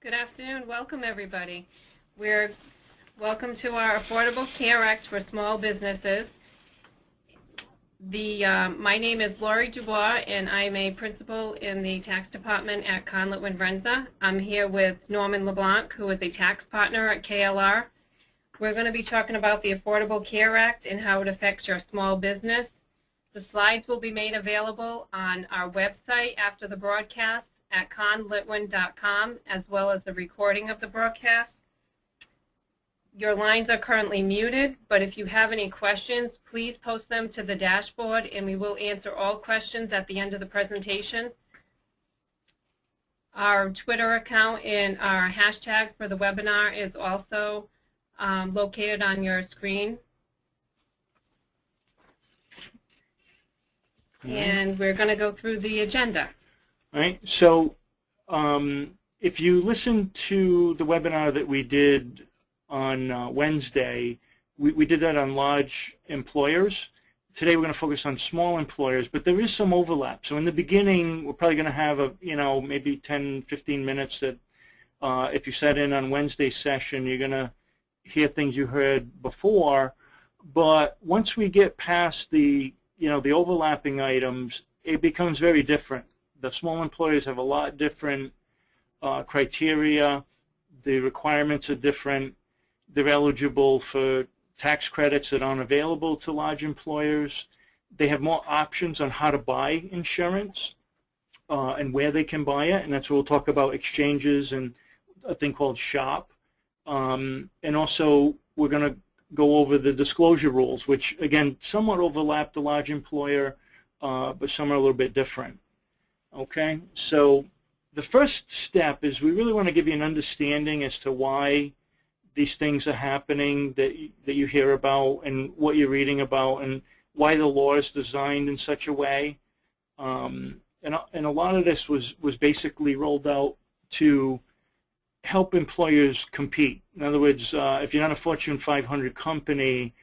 Good afternoon. Welcome, everybody. Welcome to our Affordable Care Act for small businesses. My name is Lori Dubois, and I'm a principal in the tax department at Conlett Winrenza. I'm here with Norman LeBlanc, who is a tax partner at KLR. We're going to be talking about the Affordable Care Act and how it affects your small business. The slides will be made available on our website after the broadcast at conlitwin.com, as well as the recording of the broadcast. Your lines are currently muted, but if you have any questions, please post them to the dashboard, and we will answer all questions at the end of the presentation. Our Twitter account and our hashtag for the webinar is also located on your screen. And we're going to go through the agenda. All right. So if you listen to the webinar that we did on Wednesday, we did that on large employers. Today we're going to focus on small employers, but there is some overlap. So in the beginning, we're probably going to have maybe 10, 15 minutes that if you sat in on Wednesday's session, you're going to hear things you heard before. But once we get past the overlapping items, it becomes very different. The small employers have a lot different criteria. The requirements are different. They're eligible for tax credits that aren't available to large employers. They have more options on how to buy insurance and where they can buy it, and that's what we'll talk about, exchanges and a thing called SHOP. And also we're going to go over the disclosure rules, which again somewhat overlap the large employer, but some are a little bit different. Okay, so the first step is we really want to give you an understanding as to why these things are happening that you hear about and what you're reading about and why the law is designed in such a way. And a lot of this was basically rolled out to help employers compete. In other words, if you're not a Fortune 500 company,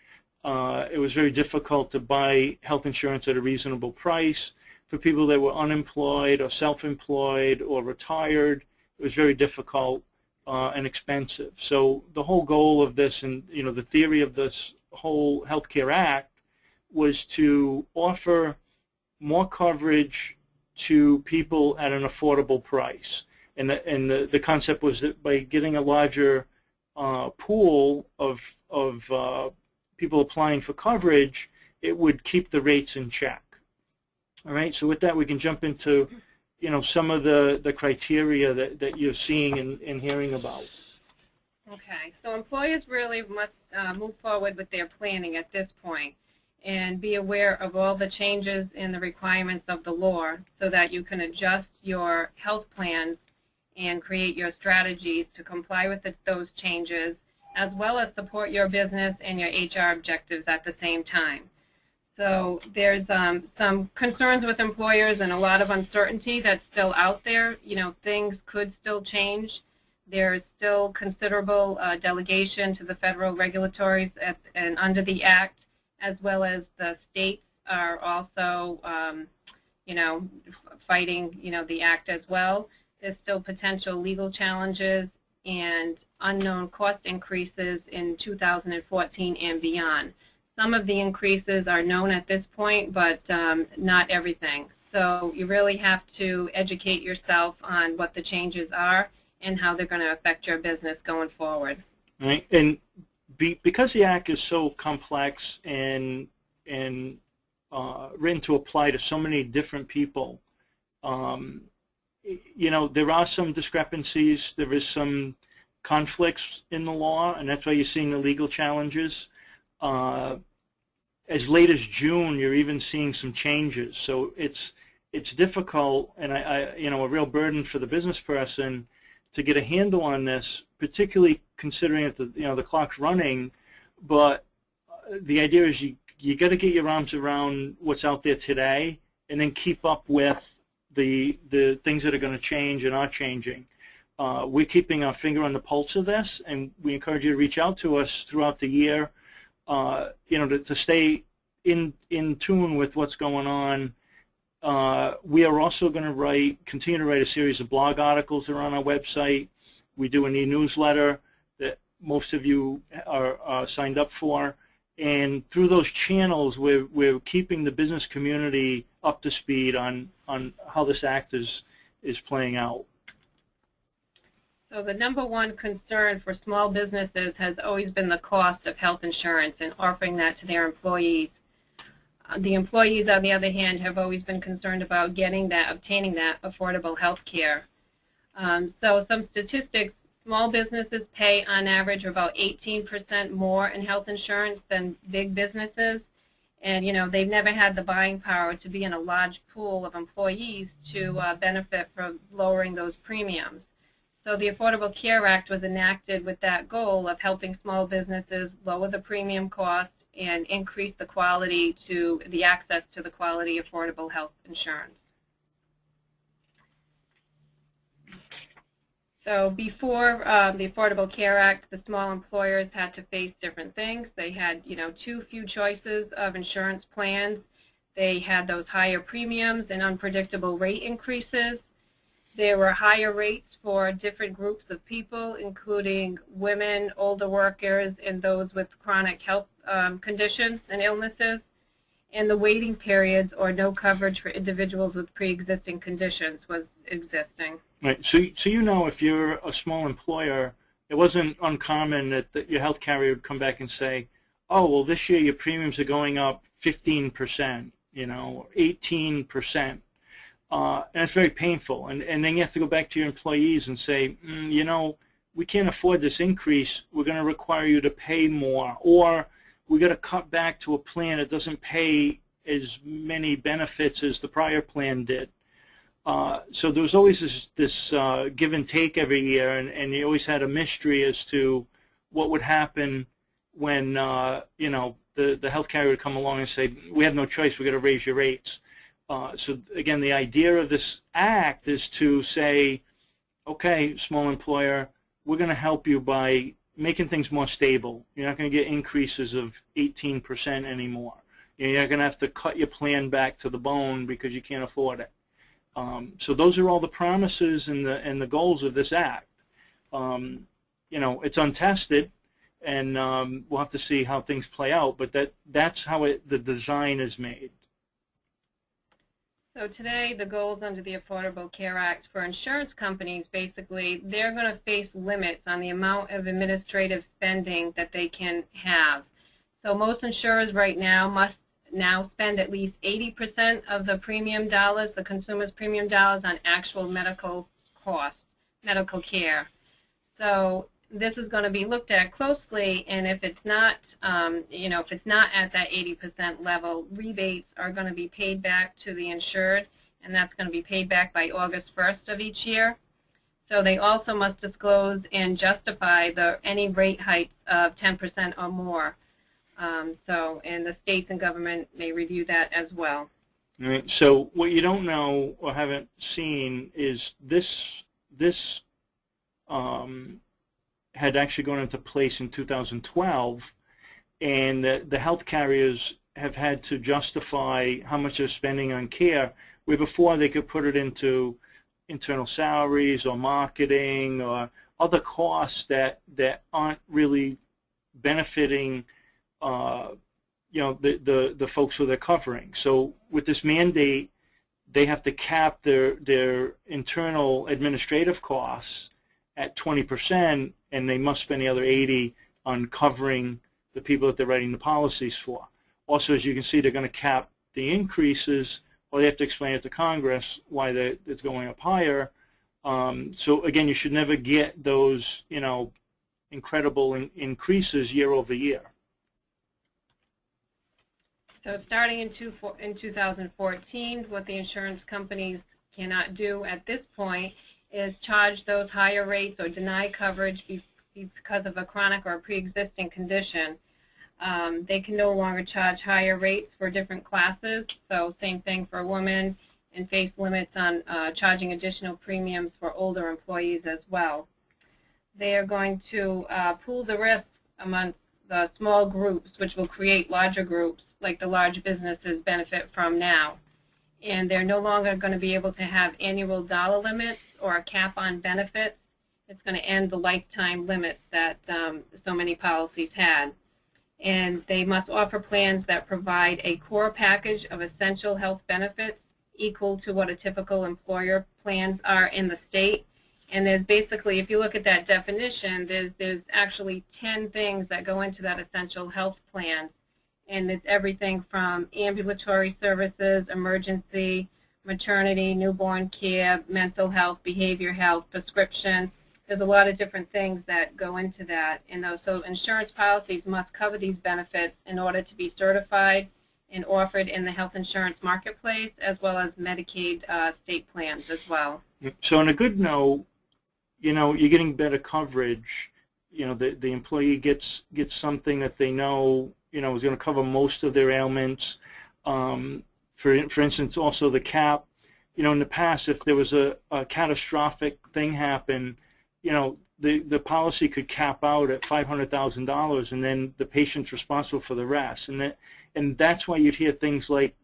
it was very difficult to buy health insurance at a reasonable price. For people that were unemployed or self-employed or retired, it was very difficult and expensive. So the whole goal of this and the theory of this whole Healthcare Act was to offer more coverage to people at an affordable price. And the concept was that by getting a larger pool of people applying for coverage, it would keep the rates in check. All right, so with that, we can jump into, some of the criteria that you're seeing and hearing about. Okay, so employers really must move forward with their planning at this point and be aware of all the changes in the requirements of the law so that you can adjust your health plans and create your strategies to comply with those changes, as well as support your business and your HR objectives at the same time. So there's some concerns with employers and a lot of uncertainty that's still out there. Things could still change. There's still considerable delegation to the federal regulatories and under the Act, as well as the states are also, fighting, the Act as well. There's still potential legal challenges and unknown cost increases in 2014 and beyond. Some of the increases are known at this point, but not everything. So you really have to educate yourself on what the changes are and how they're going to affect your business going forward. Right, and because the Act is so complex and written to apply to so many different people, there are some discrepancies. There is some conflicts in the law, and that's why you're seeing the legal challenges. As late as June, you're even seeing some changes. So it's difficult and a real burden for the business person to get a handle on this, particularly considering that the clock's running. But the idea is you got to get your arms around what's out there today, and then keep up with the things that are going to change and are changing. We're keeping our finger on the pulse of this, and we encourage you to reach out to us throughout the year. To stay in tune with what's going on. We are also going to continue to write a series of blog articles that are on our website. We do an e-newsletter that most of you are signed up for. And through those channels, we're keeping the business community up to speed on how this act is playing out. So the number one concern for small businesses has always been the cost of health insurance and offering that to their employees. The employees, on the other hand, have always been concerned about obtaining that affordable health care. So some statistics, small businesses pay on average about 18% more in health insurance than big businesses. And, you know, they've never had the buying power to be in a large pool of employees to benefit from lowering those premiums. So the Affordable Care Act was enacted with that goal of helping small businesses lower the premium cost and increase the quality to the access to the quality affordable health insurance. So before the Affordable Care Act, the small employers had to face different things. They had, you know, too few choices of insurance plans. They had those higher premiums and unpredictable rate increases. There were higher rates for different groups of people, including women, older workers, and those with chronic health conditions and illnesses. And the waiting periods or no coverage for individuals with pre-existing conditions was existing. Right. So you know, if you're a small employer, it wasn't uncommon that your health carrier would come back and say, oh, well, this year your premiums are going up 15%, you know, 18%. And it's very painful. And then you have to go back to your employees and say, you know, we can't afford this increase. We're going to require you to pay more. Or we're going to cut back to a plan that doesn't pay as many benefits as the prior plan did. So there was always this give and take every year, and you always had a mystery as to what would happen when, you know, the health carrier would come along and say, we have no choice, we're going to raise your rates. So again, the idea of this act is to say, okay, small employer, we're going to help you by making things more stable. You're not going to get increases of 18% anymore. You're not going to have to cut your plan back to the bone because you can't afford it. So those are all the promises and the goals of this act. You know, it's untested, and we'll have to see how things play out. But that's how the design is made. So today, the goals under the Affordable Care Act for insurance companies, basically, they're going to face limits on the amount of administrative spending that they can have. So most insurers right now must now spend at least 80% of the premium dollars, the consumer's premium dollars, on actual medical costs, medical care. So this is going to be looked at closely, and if it's not, you know, if it's not at that 80% level, rebates are going to be paid back to the insured, and that's going to be paid back by August 1st of each year. So they also must disclose and justify any rate hikes of 10% or more. And the states and government may review that as well. All right. So what you don't know or haven't seen is this had actually gone into place in 2012, and the health carriers have had to justify how much they're spending on care, where before they could put it into internal salaries or marketing or other costs that aren't really benefiting you know, the folks who they're covering. So with this mandate, they have to cap their internal administrative costs at 20%, and they must spend the other 80 on covering the people that they're writing the policies for. Also, as you can see, they're going to cap the increases, or they have to explain it to Congress why it's going up higher. So again, you should never get those, you know, incredible increases year over year. So starting in 2014, what the insurance companies cannot do at this point is charge those higher rates or deny coverage because of a chronic or pre-existing condition. They can no longer charge higher rates for different classes, so same thing for women, and face limits on charging additional premiums for older employees as well. They are going to pool the risk amongst the small groups, which will create larger groups like the large businesses benefit from now. And they're no longer going to be able to have annual dollar limits or a cap on benefits. It's going to end the lifetime limits that so many policies had. And they must offer plans that provide a core package of essential health benefits equal to what a typical employer plans are in the state. And there's basically, if you look at that definition, there's actually 10 things that go into that essential health plan. And it's everything from ambulatory services, emergency, maternity, newborn care, mental health, behavior health, prescription. There's a lot of different things that go into that. And so insurance policies must cover these benefits in order to be certified and offered in the health insurance marketplace, as well as Medicaid state plans as well. So on a good note, you're getting better coverage. The employee gets something that they know, is going to cover most of their ailments. For instance, also the cap. In the past, if there was a catastrophic thing happen, the policy could cap out at $500,000, and then the patient's responsible for the rest. And that's why you'd hear things like,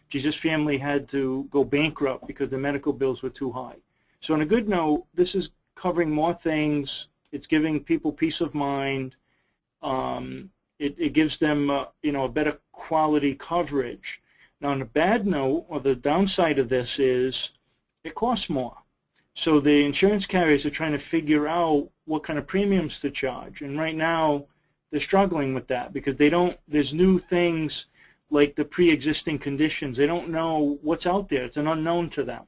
Jesus' family had to go bankrupt because the medical bills were too high. So on a good note, this is covering more things. It's giving people peace of mind. It gives them, a better quality coverage. Now, on a bad note, or the downside of this is it costs more. So the insurance carriers are trying to figure out what kind of premiums to charge. And right now, they're struggling with that because there's new things like the pre-existing conditions. They don't know what's out there. It's an unknown to them.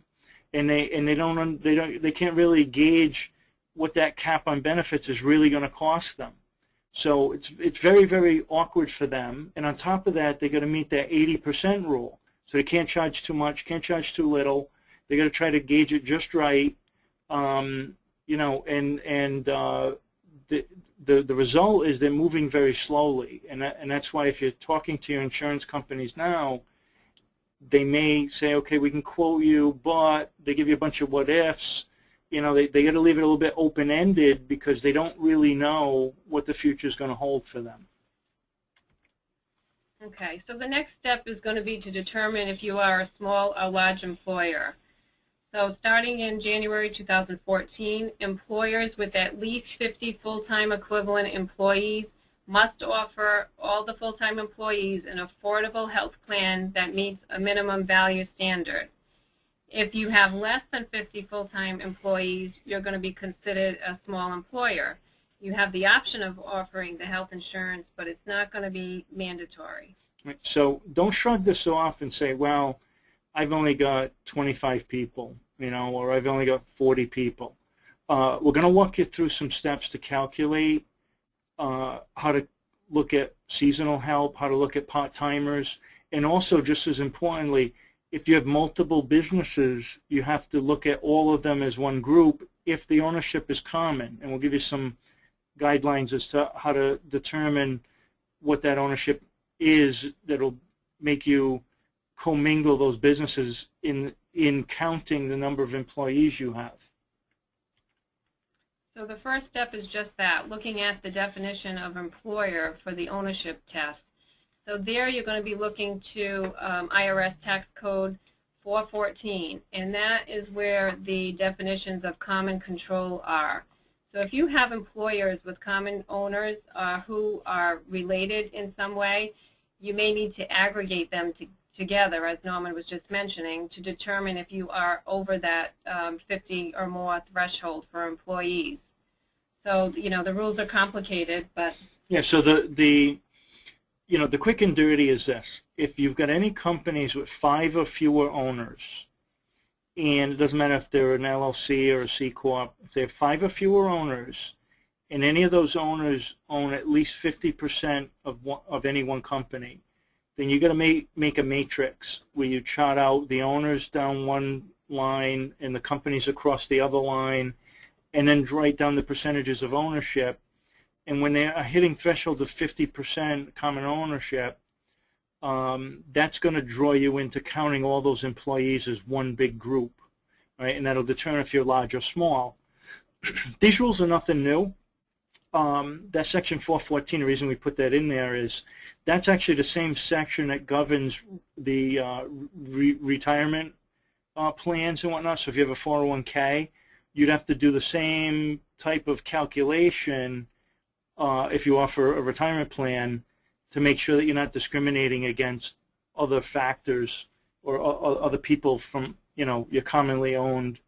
And they can't really gauge what that cap on benefits is really going to cost them. So it's very, very awkward for them. And on top of that, they got to meet that 80% rule. So they can't charge too much, can't charge too little. They got to try to gauge it just right. The result is they're moving very slowly, and that's why if you're talking to your insurance companies now, they may say, okay, we can quote you, but they give you a bunch of what ifs. They got to leave it a little bit open-ended because they don't really know what the future is going to hold for them. Okay, so the next step is going to be to determine if you are a small or large employer. So starting in January 2014, employers with at least 50 full-time equivalent employees must offer all the full-time employees an affordable health plan that meets a minimum value standard. If you have less than 50 full-time employees, you're going to be considered a small employer. You have the option of offering the health insurance, but it's not going to be mandatory. Right. So don't shrug this off and say, well, I've only got 25 people, or I've only got 40 people. We're going to walk you through some steps to calculate how to look at seasonal help, how to look at part-timers, and also, just as importantly, if you have multiple businesses, you have to look at all of them as one group if the ownership is common. And we'll give you some guidelines as to how to determine what that ownership is that'll make you commingle those businesses in counting the number of employees you have. So the first step is just that, looking at the definition of employer for the ownership test. So there you're going to be looking to IRS tax code 414, and that is where the definitions of common control are. So if you have employers with common owners who are related in some way, you may need to aggregate them together, as Norman was just mentioning, to determine if you are over that 50 or more threshold for employees. So, the rules are complicated, but... Yeah, so the quick and dirty is this. If you've got any companies with 5 or fewer owners, and it doesn't matter if they're an LLC or a C Corp, if they have 5 or fewer owners, and any of those owners own at least 50% of any one company, then you've got to make a matrix where you chart out the owners down one line and the companies across the other line, and then write down the percentages of ownership. And when they are hitting threshold of 50% common ownership, that's going to draw you into counting all those employees as one big group, right? And that'll determine if you're large or small. These rules are nothing new. That section 414, the reason we put that in there is that's actually the same section that governs the retirement plans and whatnot. So if you have a 401k, you'd have to do the same type of calculation if you offer a retirement plan to make sure that you're not discriminating against other factors or other people from, your commonly owned.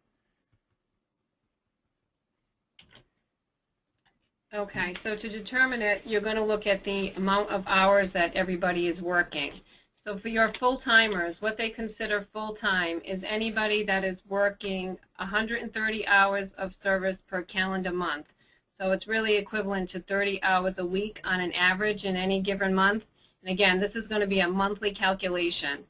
Okay, so to determine it, you're going to look at the amount of hours that everybody is working. So for your full-timers, what they consider full-time is anybody that is working 130 hours of service per calendar month. So it's really equivalent to 30 hours a week on an average in any given month. And again, this is going to be a monthly calculation.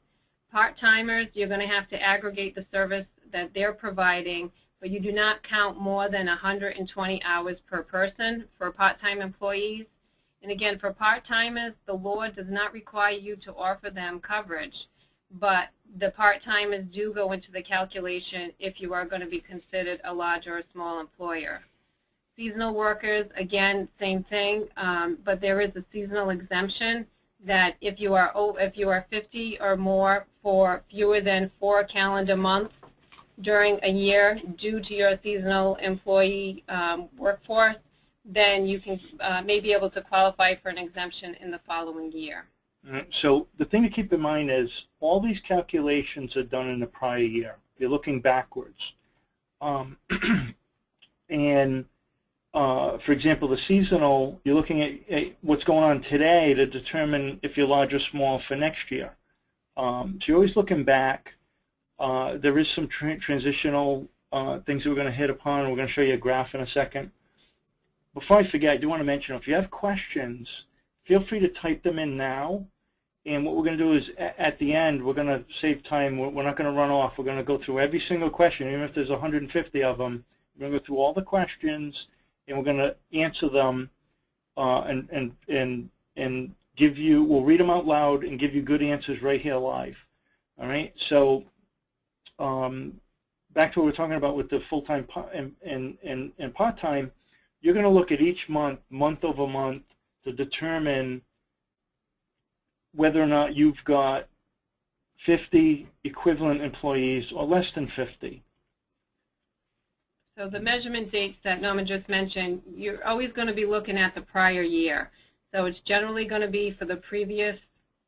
Part-timers, you're going to have to aggregate the service that they're providing, but you do not count more than 120 hours per person for part-time employees. And again, for part-timers, the law does not require you to offer them coverage, but the part-timers do go into the calculation if you are going to be considered a large or a small employer. Seasonal workers, again, same thing, but there is a seasonal exemption that if you are 50 or more for fewer than 4 calendar months during a year due to your seasonal employee workforce, then you can may be able to qualify for an exemption in the following year. So the thing to keep in mind is all these calculations are done in the prior year. You're looking backwards. And for example, the seasonal, you're looking at what's going on today to determine if you're large or small for next year. So you're always looking back. There is some transitional things that we're going to hit upon. We're going to show you a graph in a second. Before I forget, I do want to mention, if you have questions, feel free to type them in now. And what we're going to do is, at the end, we're going to save time. We're not going to run off. We're going to go through every single question, even if there's 150 of them. We're going to go through all the questions, and we're going to answer them and give you, we'll read them out loud and give you good answers right here live. All right? So back to what we're talking about with the full-time and part-time, you're going to look at each month, month over month, to determine whether or not you've got 50 equivalent employees or less than 50. So the measurement dates that Norman just mentioned, you're always going to be looking at the prior year. So it's generally going to be for the previous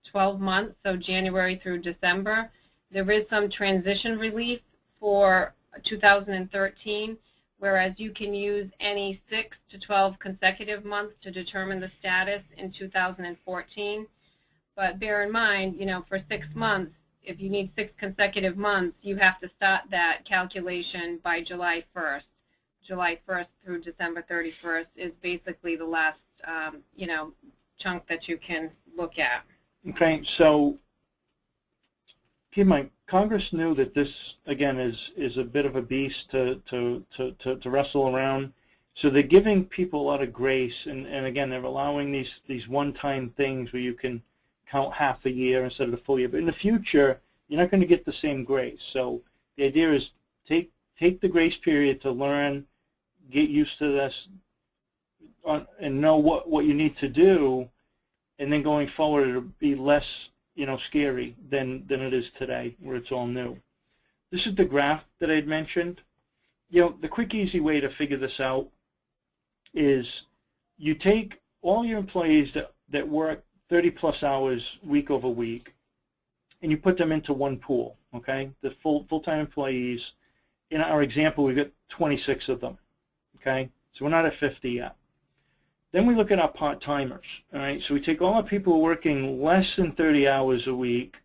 12 months, so January through December. There is some transition relief for 2013, whereas you can use any 6 to 12 consecutive months to determine the status in 2014. But bear in mind, for 6 months, if you need 6 consecutive months, you have to start that calculation by July 1st. July 1st through December 31st is basically the last, chunk that you can look at. Okay, so keep in mind, Congress knew that this, again, is a bit of a beast to wrestle around. So they're giving people a lot of grace, and again, they're allowing these one-time things where you can count half a year instead of the full year. But in the future, you're not going to get the same grace. So the idea is take the grace period to learn, get used to this, and know what you need to do, and then going forward it'll be less scary than it is today, where it's all new. This is the graph that I had mentioned. The quick, easy way to figure this out is you take all your employees that work 30-plus hours week over week, and you put them into one pool, okay? The full-time employees. In our example, we've got 26 of them, okay? So we're not at 50 yet. Then we look at our part-timers, all right? So we take all our people working less than 30 hours a week,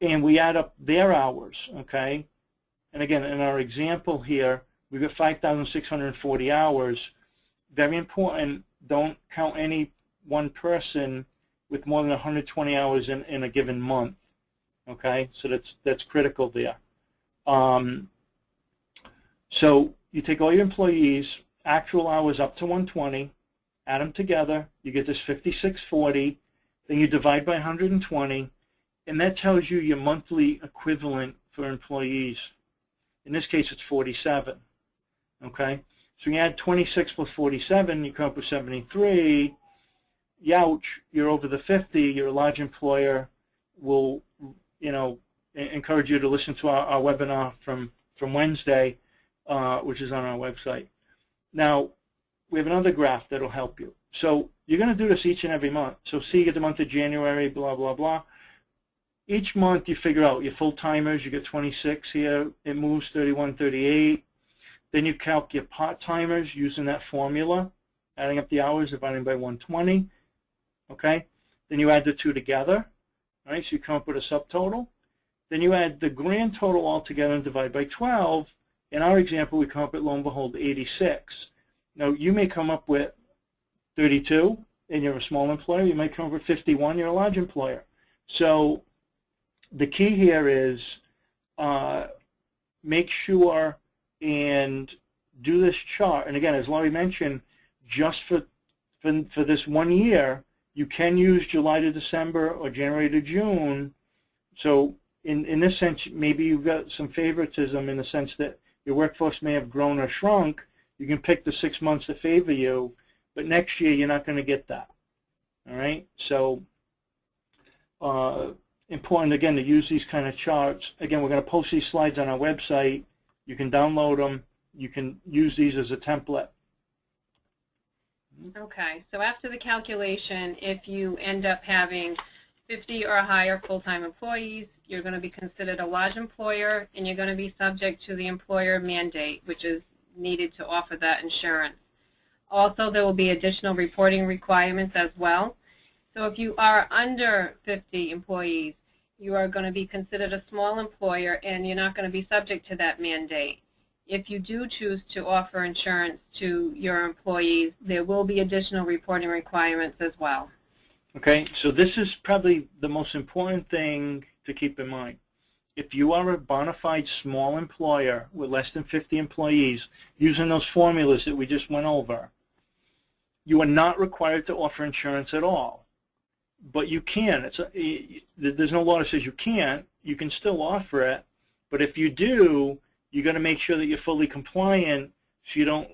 and we add up their hours, okay? And again, in our example here, we've got 5,640 hours. Very important, don't count any one person with more than 120 hours in a given month, okay? So that's critical there. So you take all your employees, actual hours up to 120, add them together, you get this 5640, then you divide by 120, and that tells you your monthly equivalent for employees. In this case, it's 47, okay? So you add 26 plus 47, you come up with 73. Youch, you're over the 50, you're a large employer. We'll, encourage you to listen to our webinar from Wednesday which is on our website. Now, we have another graph that will help you. So you're going to do this each and every month. So see, you get the month of January, blah, blah, blah. Each month you figure out your full-timers, you get 26 here, it moves 31, 38. Then you calculate your part-timers using that formula, adding up the hours, dividing by 120, okay? Then you add the two together, all right, so you come up with a subtotal. Then you add the grand total all together and divide by 12. In our example, we come up with, lo and behold, 86. Now, you may come up with 32, and you're a small employer. You might come up with 51, you're a large employer. So the key here is make sure and do this chart. And again, as Laurie mentioned, just for this 1 year, you can use July to December or January to June. So in this sense, maybe you've got some favoritism in the sense that your workforce may have grown or shrunk. You can pick the 6 months that favor you, but next year you're not going to get that. All right? So important, again, to use these kind of charts. Again, we're going to post these slides on our website. You can download them. You can use these as a template. Okay, so after the calculation, if you end up having 50 or higher full-time employees, you're going to be considered a large employer, and you're going to be subject to the employer mandate, which is needed to offer that insurance. Also, there will be additional reporting requirements as well. So if you are under 50 employees, you are going to be considered a small employer, and you're not going to be subject to that mandate. If you do choose to offer insurance to your employees, there will be additional reporting requirements as well. Okay, so this is probably the most important thing to keep in mind. If you are a bona fide small employer with less than 50 employees, using those formulas that we just went over, you are not required to offer insurance at all. But you can. There's no law that says you can't. You can still offer it. But if you do, you got to make sure that you're fully compliant so you don't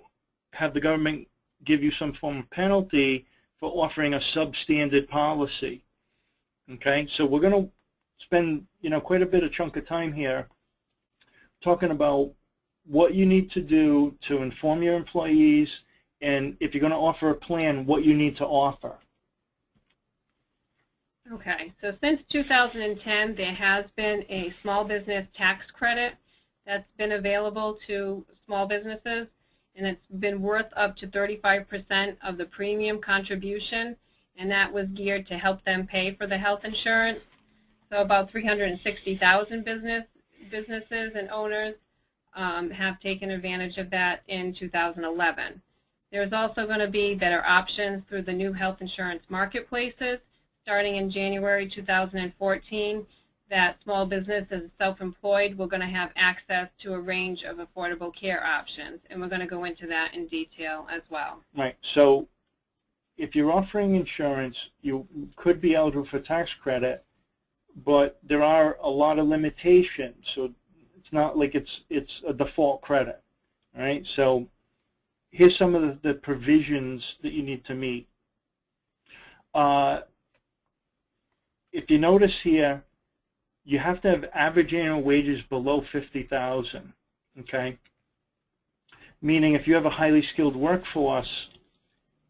have the government give you some form of penalty for offering a substandard policy. Okay, so we're going to spend quite a bit of chunk of time here talking about what you need to do to inform your employees, and if you're going to offer a plan, what you need to offer. Okay, so since 2010, there has been a small business tax credit that's been available to small businesses, and it's been worth up to 35% of the premium contribution, and that was geared to help them pay for the health insurance. So about 360,000 businesses and owners have taken advantage of that in 2011. There's also going to be better options through the new health insurance marketplaces starting in January 2014. That small business as self-employed, we're going to have access to a range of affordable care options, and we're going to go into that in detail as well. Right. So if you're offering insurance, you could be eligible for tax credit, but there are a lot of limitations. So it's not like it's a default credit. All right. So here's some of the provisions that you need to meet. If you notice here, you have to have average annual wages below $50,000, okay? Meaning if you have a highly skilled workforce,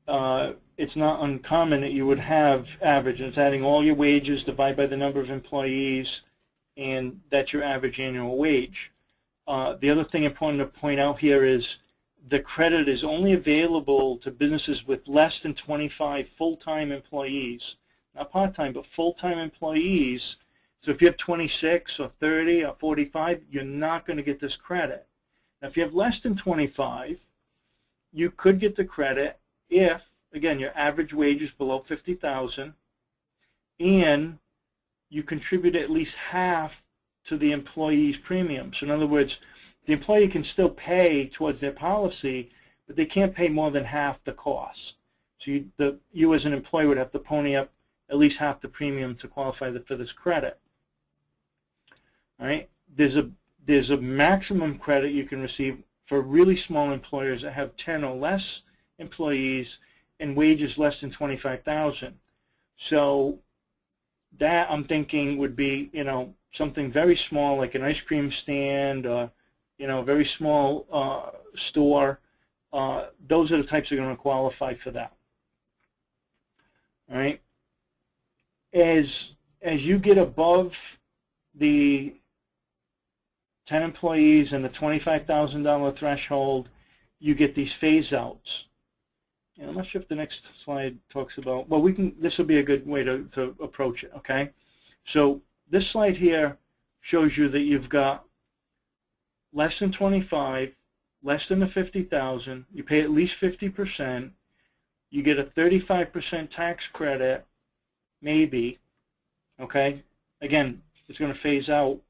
it's not uncommon that you would have average. It's adding all your wages, divide by the number of employees, and that's your average annual wage. The other thing important to point out here is the credit is only available to businesses with less than 25 full-time employees, not part-time, but full-time employees. So if you have 26 or 30 or 45, you're not going to get this credit. Now, if you have less than 25, you could get the credit if, again, your average wage is below $50,000 and you contribute at least half to the employee's premium. So in other words, the employee can still pay towards their policy, but they can't pay more than half the cost. So you as an employee would have to pony up at least half the premium to qualify for this credit. All right. There's a maximum credit you can receive for really small employers that have 10 or less employees and wages less than $25,000. So that I'm thinking would be something very small like an ice cream stand or a very small store, those are the types that are going to qualify for that. All right. As you get above the 10 employees and the $25,000 threshold, you get these phase outs. And I'm not sure if the next slide talks about, well, this will be a good way to approach it, okay? So this slide here shows you that you've got less than 25, less than the 50,000, you pay at least 50%, you get a 35% tax credit, maybe, okay? Again, it's going to phase out,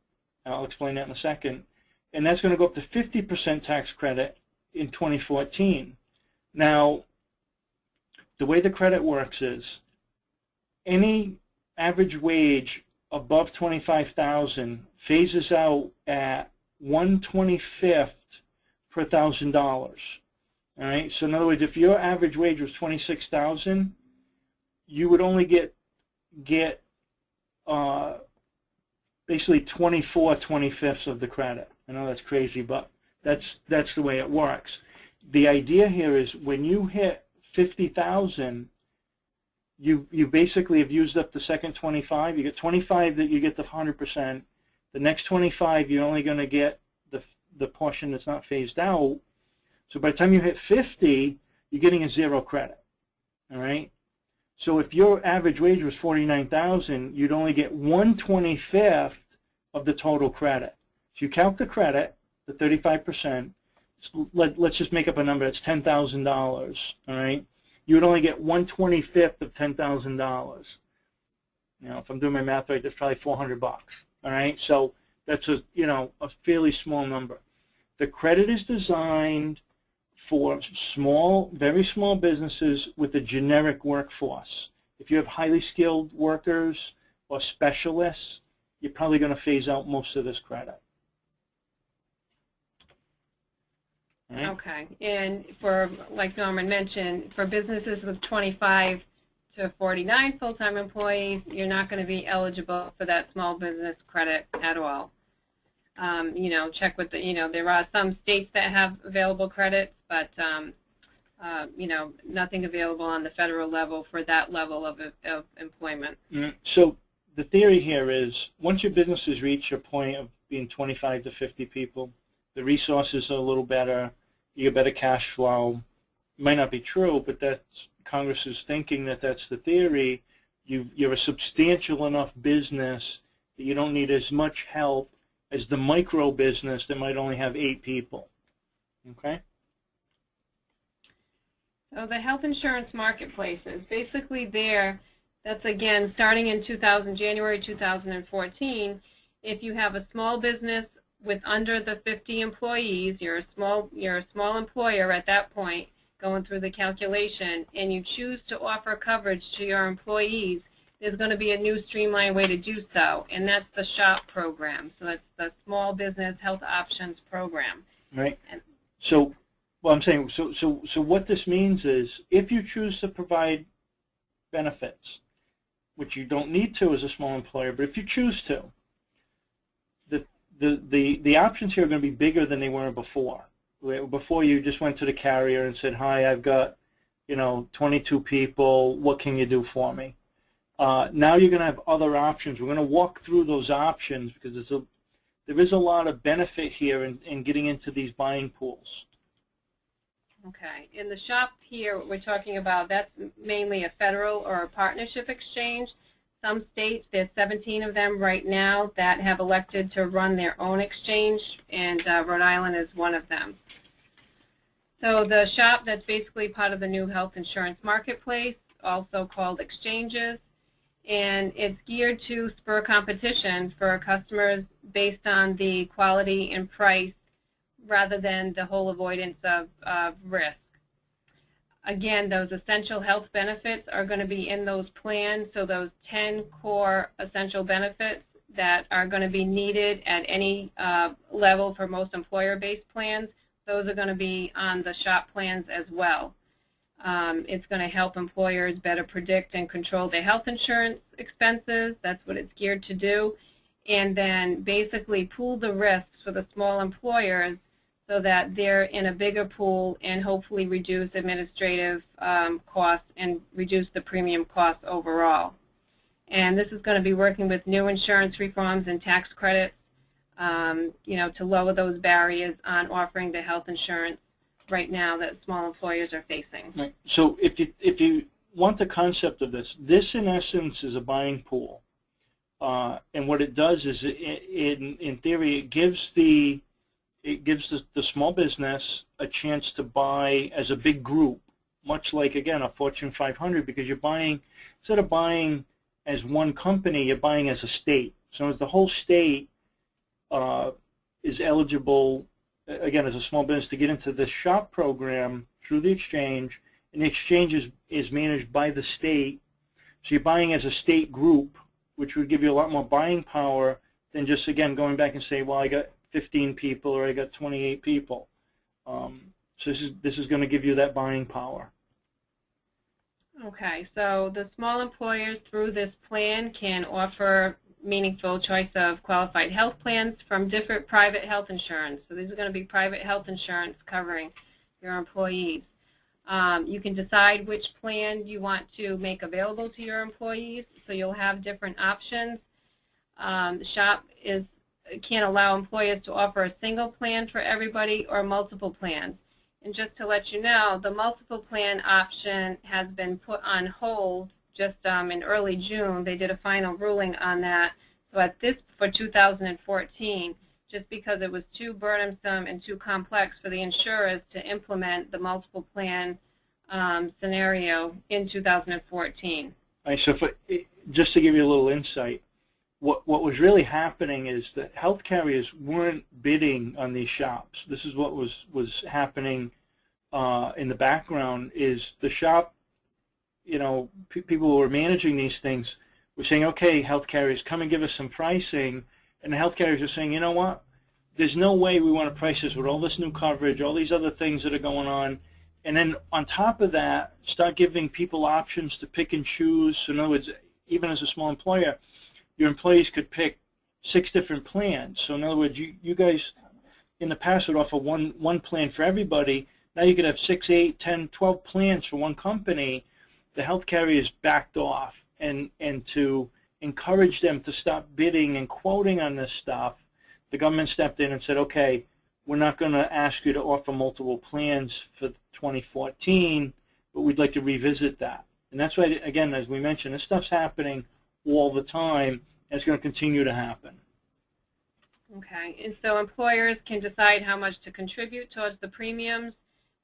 I'll explain that in a second, and that's going to go up to 50% tax credit in 2014. Now, the way the credit works is any average wage above 25,000 phases out at 1/25th per $1,000. All right. So in other words, if your average wage was 26,000, you would only get basically 24/25ths of the credit. I know that's crazy, but that's the way it works. The idea here is when you hit 50,000, you basically have used up the second 25. You get 25 that you get the 100%. The next 25, you're only going to get the portion that's not phased out. So by the time you hit 50, you're getting a 0 credit. All right. So if your average wage was 49,000, you'd only get 1/25th of the total credit. So you count the credit, the 35%. Let's just make up a number. It's $10,000. All right. You would only get 1/25th of $10,000. If I'm doing my math right, that's probably $400. All right. So that's a fairly small number. The credit is designed for very small businesses with a generic workforce. If you have highly skilled workers or specialists, you're probably going to phase out most of this credit. Right. Okay, and for, like Norman mentioned, for businesses with 25 to 49 full-time employees, you're not going to be eligible for that small business credit at all. Check with there are some states that have available credits, but nothing available on the federal level for that level of employment. So the theory here is once your businesses reach a point of being 25 to 50 people, the resources are a little better, you get better cash flow. It might not be true, but that's Congress is thinking that's the theory. You're a substantial enough business that you don't need as much help as the micro business that might only have 8 people. Okay? So the health insurance marketplaces, basically that's again starting in January 2014. If you have a small business with under the 50 employees, you're a small employer at that point going through the calculation, and you choose to offer coverage to your employees, there's going to be a new streamlined way to do so, and that's the SHOP program. So that's the Small Business Health Options Program. Right. So, well, I'm saying, so what this means is if you choose to provide benefits, which you don't need to as a small employer, but if you choose to, the options here are going to be bigger than they were before. Before you just went to the carrier and said, hi, I've got 22 people, what can you do for me? Now you're going to have other options. We're going to walk through those options because there is a lot of benefit here in getting into these buying pools. Okay. In the SHOP here, what we're talking about, that's mainly a federal or a partnership exchange. Some states, there's 17 of them right now that have elected to run their own exchange, and Rhode Island is one of them. So the SHOP, that's basically part of the new health insurance marketplace, also called exchanges, and it's geared to spur competition for customers based on the quality and price rather than the whole avoidance of risk. Again, those essential health benefits are going to be in those plans, so those 10 core essential benefits that are going to be needed at any level for most employer-based plans, those are going to be on the SHOP plans as well. It's going to help employers better predict and control their health insurance expenses. That's what it's geared to do. and then basically pool the risks for the small employers so that they're in a bigger pool and hopefully reduce administrative costs and reduce the premium costs overall. And this is going to be working with new insurance reforms and tax credits, to lower those barriers on offering the health insurance right now that small employers are facing. Right. So if you want the concept of this in essence is a buying pool. And what it does is, in theory, it gives the small business a chance to buy as a big group, much like, again, a Fortune 500, because you're buying, instead of buying as one company, you're buying as a state. So as the whole state is eligible, again, as a small business, to get into the SHOP program through the exchange, and the exchange is managed by the state. So you're buying as a state group, which would give you a lot more buying power than just, again, going back and say, well, I got 15 people or I got 28 people. So this is going to give you that buying power. Okay, so the small employers through this plan can offer meaningful choice of qualified health plans from different private health insurance. So these are going to be private health insurance covering your employees. You can decide which plan you want to make available to your employees, so you'll have different options. The SHOP can't allow employers to offer a single plan for everybody or multiple plans. And just to let you know, the multiple plan option has been put on hold just in early June. They did a final ruling on that. So for 2014, just because it was too burdensome and too complex for the insurers to implement the multiple plan scenario in 2014. All right, so just to give you a little insight, what was really happening is that health carriers weren't bidding on these shops. This is what was happening in the background, is the shop, people who were managing these things were saying, okay, health carriers, come and give us some pricing. And the health carriers are saying, you know what, there's no way we want to price this with all this new coverage, all these other things that are going on. And then on top of that, start giving people options to pick and choose. So in other words, even as a small employer, your employees could pick 6 different plans. So in other words, you guys in the past would offer one plan for everybody. Now you could have 6, 8, 10, 12 plans for one company. The health carriers backed off, and to encourage them to stop bidding and quoting on this stuff, the government stepped in and said, okay, we're not going to ask you to offer multiple plans for 2014, but we'd like to revisit that. And that's why, again, as we mentioned, this stuff's happening all the time, and it's going to continue to happen. Okay, and so employers can decide how much to contribute towards the premiums.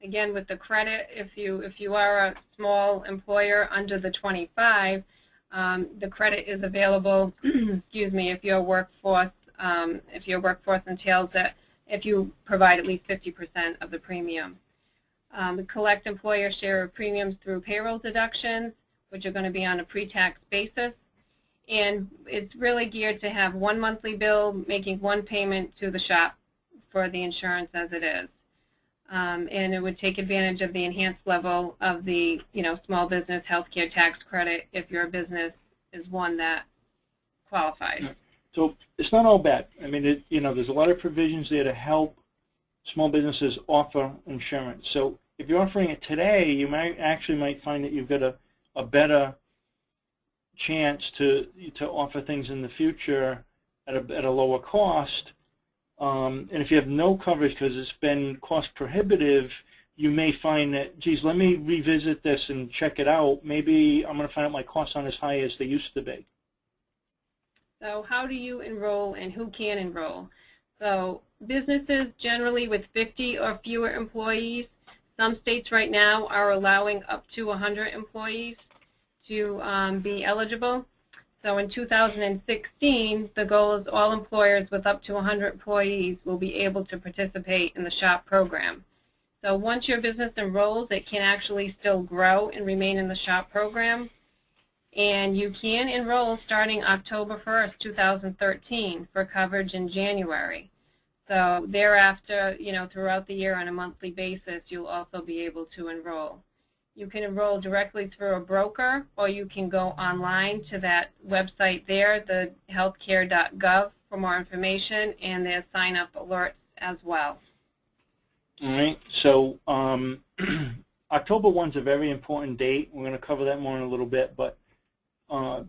Again, with the credit, if you are a small employer under the 25, the credit is available. Excuse me, if your workforce entails that if you provide at least 50% of the premium. We collect employer share of premiums through payroll deductions, which are going to be on a pre-tax basis. And it's really geared to have one monthly bill, making one payment to the shop for the insurance as it is. And it would take advantage of the enhanced level of the small business healthcare tax credit if your business is one that qualifies. So it's not all bad. I mean, there's a lot of provisions there to help small businesses offer insurance. So if you're offering it today, you might find that you've got a better chance to offer things in the future at a lower cost. And if you have no coverage because it's been cost prohibitive, you may find that, geez, let me revisit this and check it out. Maybe I'm going to find out my costs aren't as high as they used to be. So how do you enroll and who can enroll? So businesses generally with 50 or fewer employees, some states right now are allowing up to 100 employees to be eligible. So in 2016, the goal is all employers with up to 100 employees will be able to participate in the SHOP program. So once your business enrolls, it can actually still grow and remain in the SHOP program. And you can enroll starting October 1st, 2013 for coverage in January. So thereafter, throughout the year on a monthly basis, you'll also be able to enroll. You can enroll directly through a broker, or you can go online to that website there, the healthcare.gov, for more information, and there's sign-up alerts as well. All right, so October 1's a very important date. We're going to cover that more in a little bit, but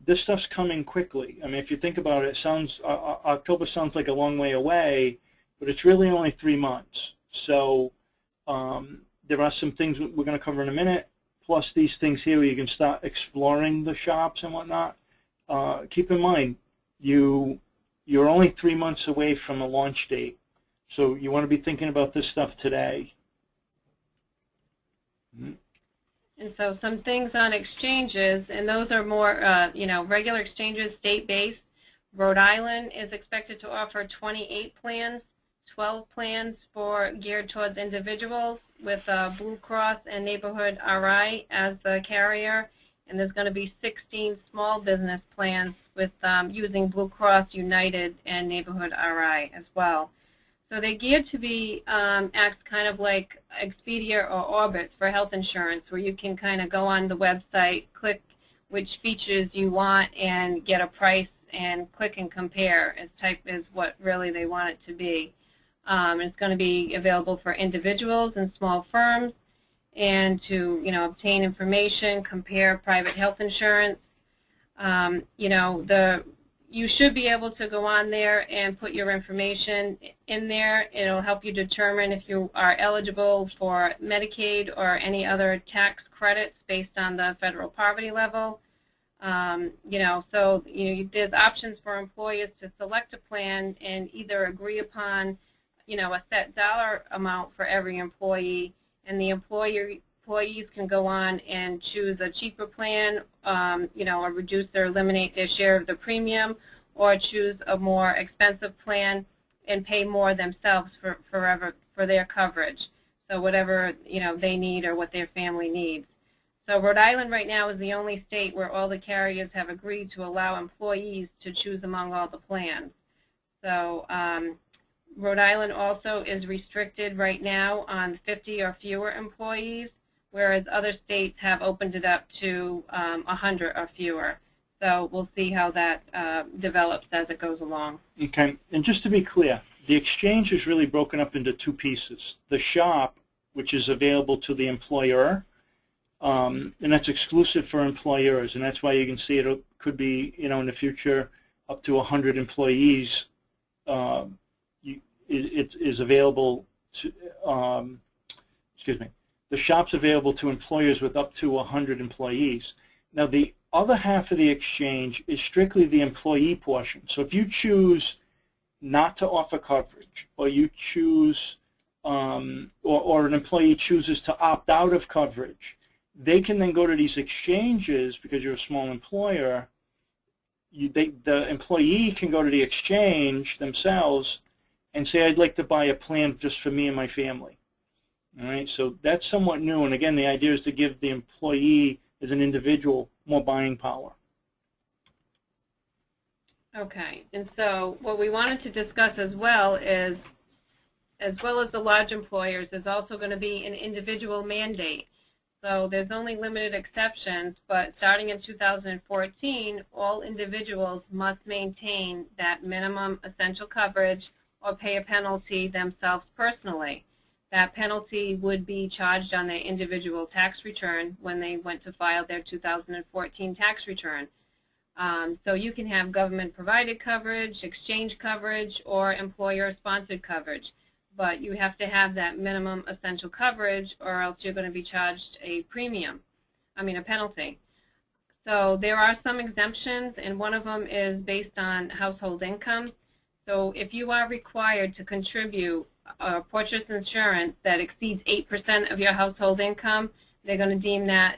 this stuff's coming quickly. I mean, if you think about it, October sounds like a long way away, but it's really only 3 months. So there are some things we're going to cover in a minute, plus these things here where you can start exploring the shops and whatnot. Keep in mind, you're only 3 months away from a launch date, so you want to be thinking about this stuff today. Mm-hmm. And so some things on exchanges, and those are more, regular exchanges, state-based. Rhode Island is expected to offer 28 plans, 12 plans geared towards individuals with Blue Cross and Neighborhood RI as the carrier, and there's going to be 16 small business plans with using Blue Cross, United, and Neighborhood RI as well. So they're geared to be act kind of like Expedia or Orbit for health insurance, where you can kind of go on the website, click which features you want, and get a price, and click and compare is what really they want it to be. It's going to be available for individuals and small firms, and to obtain information, compare private health insurance. You should be able to go on there and put your information in there. It'll help you determine if you are eligible for Medicaid or any other tax credits based on the federal poverty level. There's options for employers to select a plan and either agree upon, a set dollar amount for every employee, and the employees can go on and choose a cheaper plan, or reduce or eliminate their share of the premium, or choose a more expensive plan and pay more themselves for their coverage. So whatever they need or what their family needs. So Rhode Island right now is the only state where all the carriers have agreed to allow employees to choose among all the plans. So Rhode Island also is restricted right now on 50 or fewer employees, whereas other states have opened it up to 100 or fewer. So we'll see how that develops as it goes along. Okay, and just to be clear, the exchange is really broken up into two pieces. The shop, which is available to the employer, and that's exclusive for employers, and that's why you can see it could be, in the future, up to 100 employees. It is available to, the shop's available to employers with up to 100 employees. Now, the other half of the exchange is strictly the employee portion. So if you choose not to offer coverage, or you choose, or an employee chooses to opt out of coverage, they can then go to these exchanges, because you're a small employer. The employee can go to the exchange themselves and say, I'd like to buy a plan just for me and my family. All right, so that's somewhat new, and again, the idea is to give the employee as an individual more buying power. Okay, and so what we wanted to discuss as well as the large employers, is also going to be an individual mandate. So there's only limited exceptions, but starting in 2014, all individuals must maintain that minimum essential coverage or pay a penalty themselves personally. That penalty would be charged on their individual tax return when they went to file their 2014 tax return. So you can have government-provided coverage, exchange coverage, or employer-sponsored coverage. But you have to have that minimum essential coverage, or else you're going to be charged a penalty. So there are some exemptions, and one of them is based on household income. So if you are required to contribute purchase insurance that exceeds 8% of your household income, they're going to deem that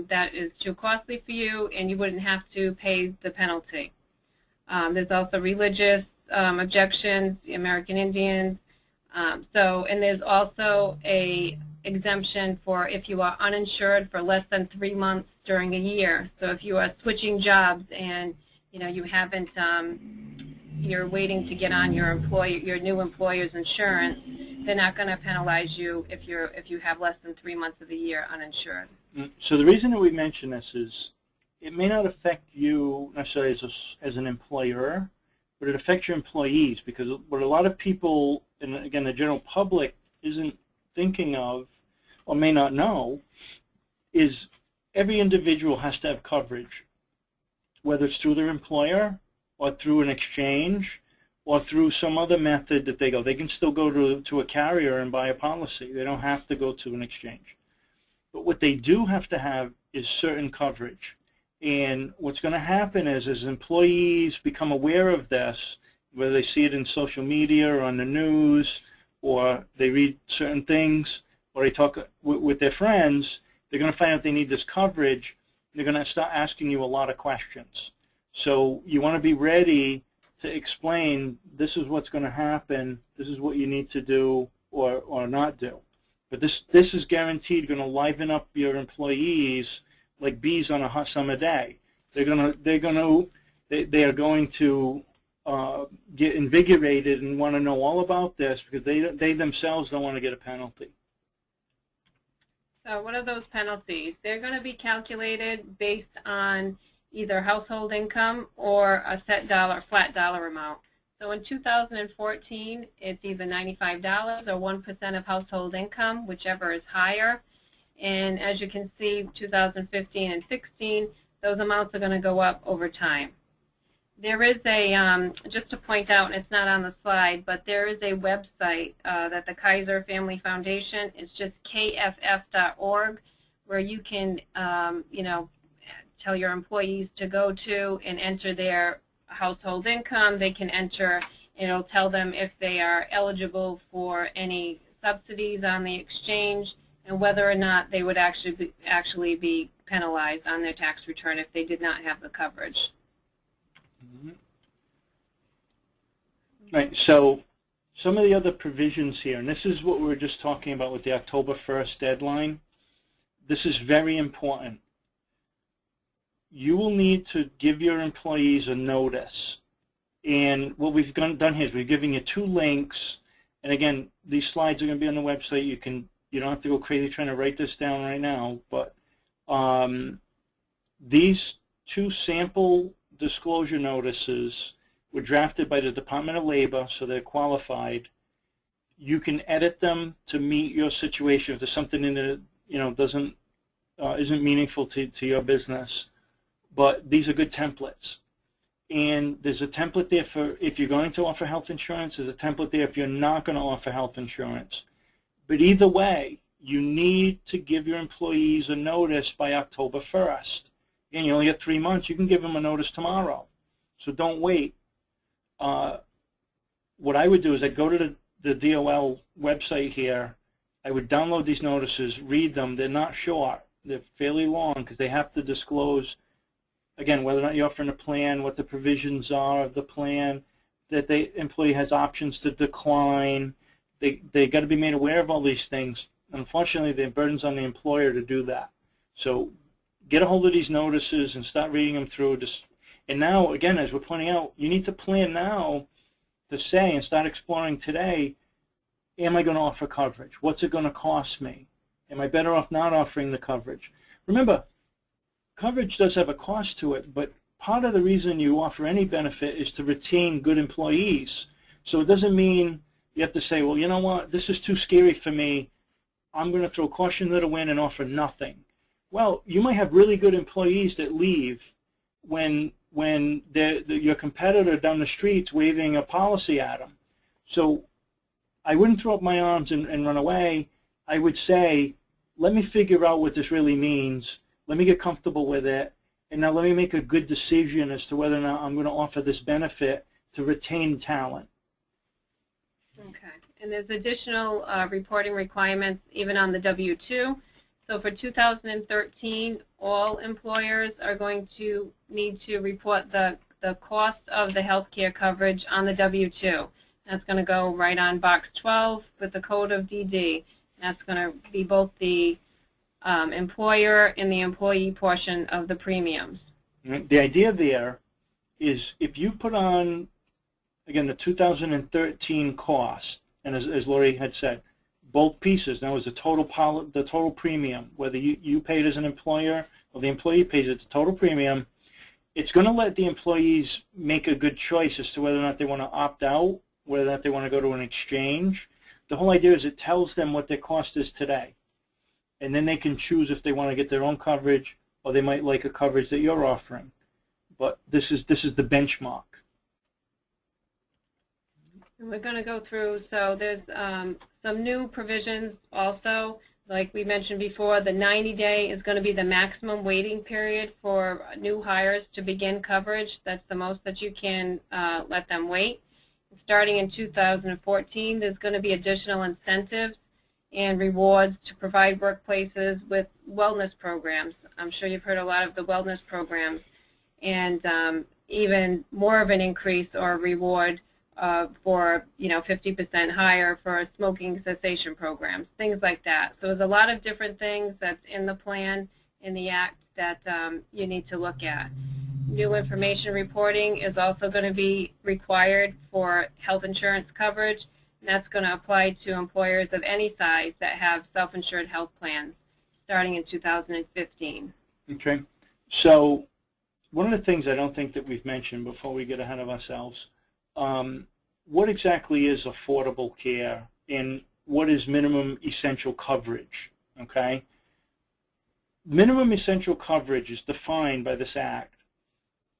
that is too costly for you, and you wouldn't have to pay the penalty. There's also religious objections, the American Indians. And there's also a exemption for if you are uninsured for less than 3 months during a year. So if you are switching jobs and you haven't, you're waiting to get on your new employer's insurance, they're not going to penalize you if you have less than 3 months of the year uninsured. So the reason that we mention this is it may not affect you necessarily as an employer, but it affects your employees, because what a lot of people, and again the general public, isn't thinking of or may not know is every individual has to have coverage, whether it's through their employer or through an exchange or through some other method that they go. They can still go to a carrier and buy a policy. They don't have to go to an exchange. But what they do have to have is certain coverage. And what's going to happen is as employees become aware of this, whether they see it in social media or on the news, or they read certain things, or they talk with their friends, they're going to find out they need this coverage. They're going to start asking you a lot of questions. So you want to be ready to explain, this is what's going to happen, this is what you need to do or not do. But this is guaranteed going to liven up your employees like bees on a hot summer day. They are going to get invigorated and want to know all about this, because they themselves don't want to get a penalty. So what are those penalties? They're going to be calculated based on either household income or a flat dollar amount. So in 2014, it's either $95 or 1% of household income, whichever is higher. And as you can see, 2015 and 16, those amounts are going to go up over time. There is a, just to point out, and it's not on the slide, but there is a website that the Kaiser Family Foundation, it's just kff.org, where you can, tell your employees to go to and enter their household income. They can enter, it'll tell them if they are eligible for any subsidies on the exchange, and whether or not they would actually be penalized on their tax return if they did not have the coverage. Right, so some of the other provisions here, and this is what we were just talking about with the October 1st deadline. This is very important. You will need to give your employees a notice. And what we've done here is we're giving you 2 links. And again, these slides are going to be on the website. You don't have to go crazy trying to write this down right now. But these 2 sample disclosure notices were drafted by the Department of Labor, so they're qualified. You can edit them to meet your situation if there's something in it, isn't meaningful to your business. But these are good templates. And there's a template there for if you're going to offer health insurance. There's a template there if you're not going to offer health insurance. But either way, you need to give your employees a notice by October 1st. And you only have 3 months. You can give them a notice tomorrow. So don't wait. What I would do is I'd go to the DOL website here. I would download these notices, read them. They're not short. They're fairly long because they have to disclose, again, whether or not you're offering a plan, what the provisions are of the plan, that the employee has options to decline. They got to be made aware of all these things. Unfortunately, the burden's on the employer to do that. So get a hold of these notices and start reading them through. And now, again, as we're pointing out, you need to plan now to say and start exploring today, am I going to offer coverage? What's it going to cost me? Am I better off not offering the coverage? Remember, coverage does have a cost to it, but part of the reason you offer any benefit is to retain good employees. So it doesn't mean you have to say, well, you know what, this is too scary for me. I'm going to throw caution to the wind and offer nothing. Well, you might have really good employees that leave when your competitor down the street's waving a policy at them. So I wouldn't throw up my arms and run away. I would say, let me figure out what this really means. Let me get comfortable with it. And now let me make a good decision as to whether or not I'm going to offer this benefit to retain talent. Okay. And there's additional reporting requirements even on the W-2. So for 2013, all employers are going to need to report the cost of the health care coverage on the W-2. That's going to go right on box 12 with the code of DD. That's going to be both the employer and the employee portion of the premiums. The idea there is if you put on, again, the 2013 cost, and as Lori had said, both pieces. Now, is the total premium, whether you pay it as an employer or the employee pays it, the total premium, it's going to let the employees make a good choice as to whether or not they want to opt out, whether or not they want to go to an exchange. The whole idea is it tells them what their cost is today. And then they can choose if they want to get their own coverage or they might like a coverage that you're offering. But this is the benchmark. And we're going to go through, so there's some new provisions also. Like we mentioned before, the 90-day is going to be the maximum waiting period for new hires to begin coverage. That's the most that you can let them wait. Starting in 2014, there's going to be additional incentives and rewards to provide workplaces with wellness programs. I'm sure you've heard a lot of the wellness programs, and even more of an increase or reward for 50% higher for smoking cessation programs, things like that. So there's a lot of different things that's in the plan, in the act, that you need to look at. New information reporting is also going to be required for health insurance coverage, and that's going to apply to employers of any size that have self-insured health plans starting in 2015. Okay. So one of the things I don't think that we've mentioned before we get ahead of ourselves, what exactly is affordable care and what is minimum essential coverage? Okay. Minimum essential coverage is defined by this act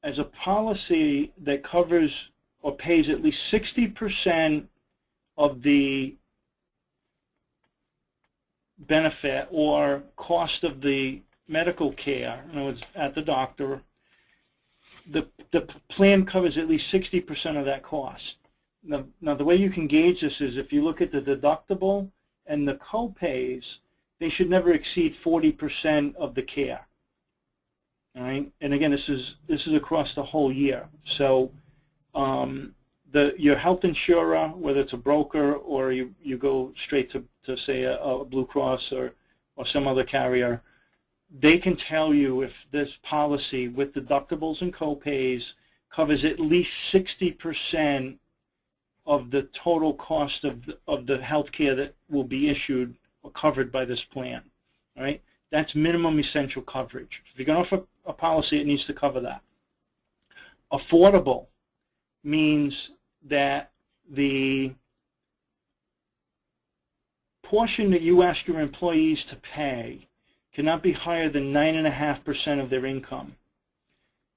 as a policy that covers or pays at least 60% of the benefit or cost of the medical care, in other words, at the doctor. The plan covers at least 60% of that cost. Now, the way you can gauge this is if you look at the deductible and the co-pays, they should never exceed 40% of the care. All right, and again, this is across the whole year. So, your health insurer, whether it's a broker or you go straight to say a Blue Cross or some other carrier, they can tell you if this policy with deductibles and co-pays covers at least 60% of the total cost of the health care that will be issued or covered by this plan. All right, that's minimum essential coverage. If you're going to offer a policy, it needs to cover that. Affordable means that the portion that you ask your employees to pay cannot be higher than 9.5% of their income.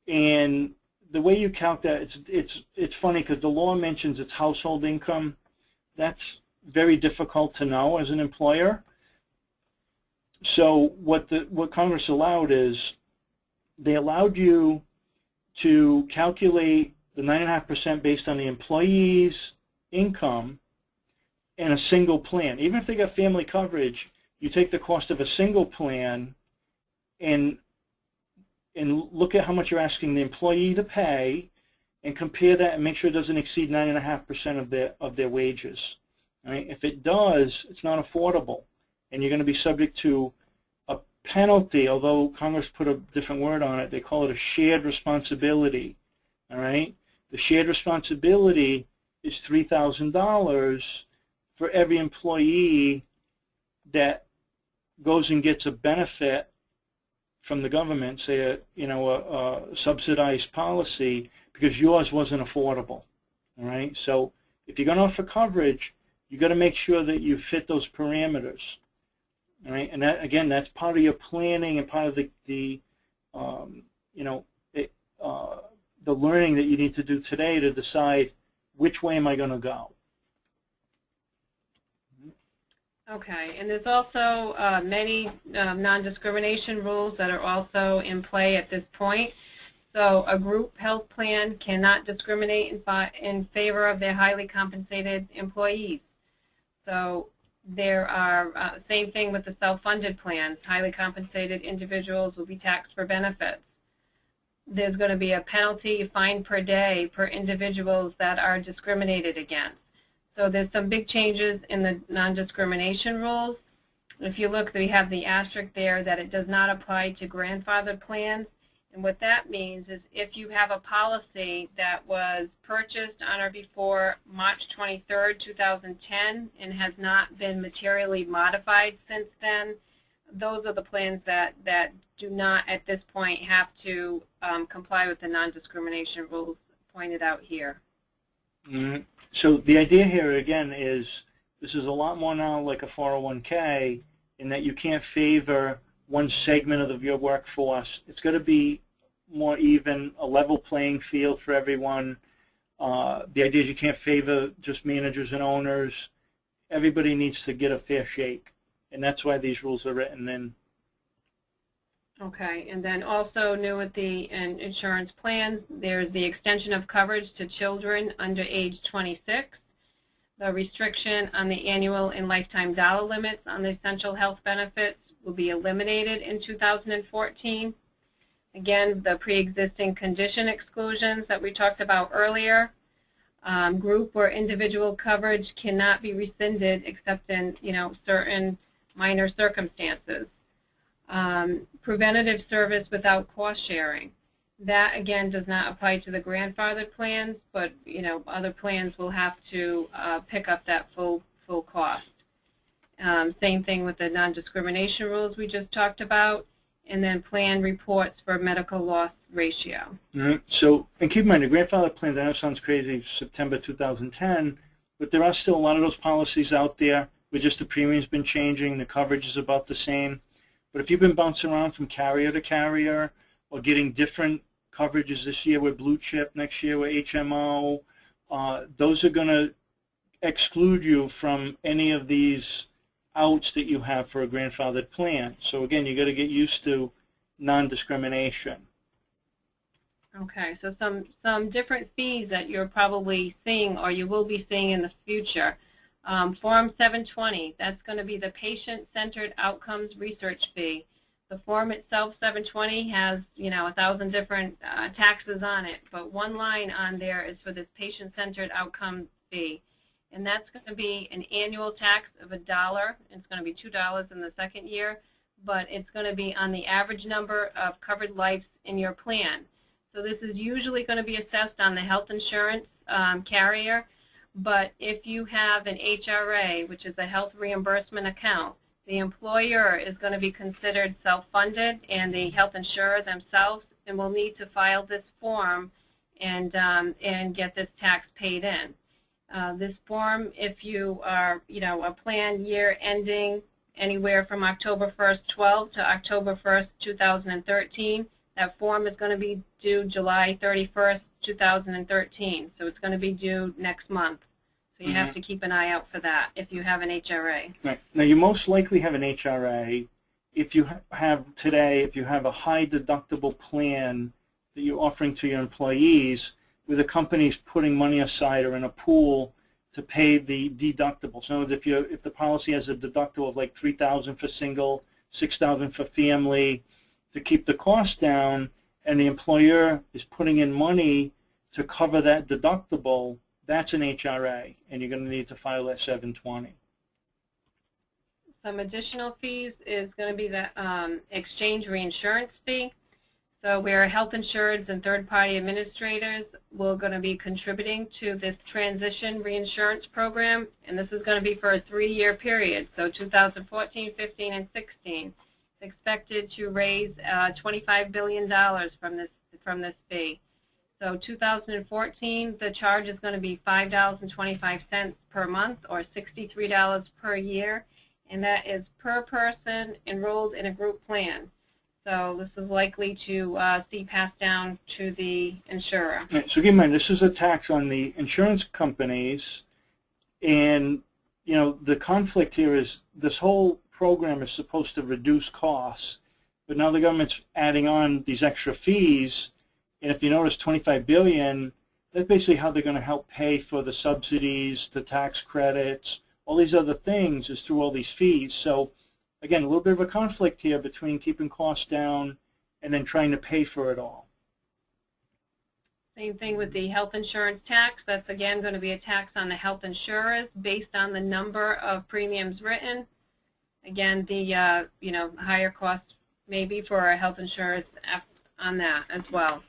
And the way you calculate it's funny because the law mentions it's household income. That's very difficult to know as an employer. So what Congress allowed is they allowed you to calculate the 9.5% based on the employee's income in a single plan. Even if they got family coverage, you take the cost of a single plan and look at how much you're asking the employee to pay and compare that and make sure it doesn't exceed 9.5% of their wages. All right? If it does, it's not affordable, and you're going to be subject to a penalty, although Congress put a different word on it. They call it a shared responsibility. All right? The shared responsibility is $3,000 for every employee that goes and gets a benefit from the government, say a subsidized policy, because yours wasn't affordable. All right. So if you're going to offer coverage, you got to make sure that you fit those parameters. All right. And that, again, that's part of your planning and part of the learning that you need to do today to decide which way am I going to go. Okay, and there's also many non-discrimination rules that are also in play at this point. So a group health plan cannot discriminate in favor of their highly compensated employees. So there are, same thing with the self-funded plans. Highly compensated individuals will be taxed for benefits. There's going to be a penalty, fine per day, per individuals that are discriminated against. So there's some big changes in the non-discrimination rules. If you look, we have the asterisk there that it does not apply to grandfathered plans, And what that means is if you have a policy that was purchased on or before March 23rd, 2010 and has not been materially modified since then, those are the plans that do not at this point have to comply with the non-discrimination rules pointed out here. Mm-hmm. So the idea here again is this is a lot more now like a 401k in that you can't favor one segment of your workforce. It's got to be more even, a level playing field for everyone. The idea is you can't favor just managers and owners. Everybody needs to get a fair shake, and that's why these rules are written in. Okay, and then also new with the insurance plans, there's the extension of coverage to children under age 26, the restriction on the annual and lifetime dollar limits on the essential health benefits will be eliminated in 2014. Again, the pre-existing condition exclusions that we talked about earlier, group or individual coverage cannot be rescinded except in certain minor circumstances. Preventative service without cost sharing. That again does not apply to the grandfathered plans, but other plans will have to pick up that full cost. Same thing with the non-discrimination rules we just talked about, and then plan reports for medical loss ratio. Mm-hmm. So, and keep in mind, the grandfather plans, I know it sounds crazy, September 2010, but there are still a lot of those policies out there where just the premium's been changing, the coverage is about the same. But if you've been bouncing around from carrier to carrier or getting different coverages this year with Blue Chip, next year with HMO, those are going to exclude you from any of these outs that you have for a grandfathered plan. So again, you got to get used to non-discrimination. Okay, so some different fees that you're probably seeing or you will be seeing in the future. Form 720, that's going to be the Patient-Centered Outcomes Research Fee. The form itself, 720, has 1,000 different taxes on it, but one line on there is for this Patient-Centered Outcomes Fee. And that's going to be an annual tax of $1. It's going to be $2 in the second year, but it's going to be on the average number of covered lives in your plan. So this is usually going to be assessed on the health insurance carrier, but if you have an HRA, which is a health reimbursement account, the employer is going to be considered self-funded, and the health insurer themselves and will need to file this form and get this tax paid in. This form, if you are, a plan year ending anywhere from October 1st, 12 to October 1st, 2013, that form is going to be due July 31st, 2013. So it's going to be due next month. So you have to keep an eye out for that if you have an HRA. Right. Now, you most likely have an HRA. If you have today, if you have a high deductible plan that you're offering to your employees, where the company's putting money aside or in a pool to pay the deductible. So if the policy has a deductible of like $3,000 for single, $6,000 for family, to keep the cost down, and the employer is putting in money to cover that deductible, that's an HRA, and you're going to need to file that 720. Some additional fees is going to be the exchange reinsurance fee. So where health insureds and third-party administrators will going to be contributing to this transition reinsurance program, and this is going to be for a 3-year period, so 2014, 15, and 16. It's expected to raise $25 billion from this fee. So 2014, the charge is going to be $5.25 per month, or $63 per year, and that is per person enrolled in a group plan. So this is likely to see passed down to the insurer. Right, so keep in mind, this is a tax on the insurance companies, and the conflict here is this whole program is supposed to reduce costs, but now the government's adding on these extra fees, and if you notice, $25 billion, that's basically how they're going to help pay for the subsidies, the tax credits, all these other things is through all these fees. So again, a little bit of a conflict here between keeping costs down and then trying to pay for it all. Same thing with the health insurance tax. That's again going to be a tax on the health insurers based on the number of premiums written. Again, the higher cost maybe for our health insurers on that as well.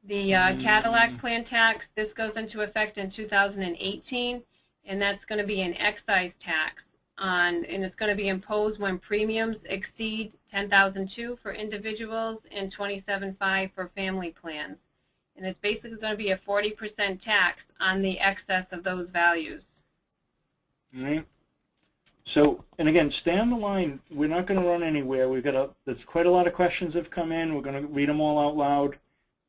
The Cadillac plan tax, this goes into effect in 2018, and that's going to be an excise tax and it's going to be imposed when premiums exceed $10,200 for individuals and $27,500 for family plans. And it's basically going to be a 40% tax on the excess of those values. All right. So, and again, stay on the line. We're not going to run anywhere. There's quite a lot of questions that have come in. We're going to read them all out loud.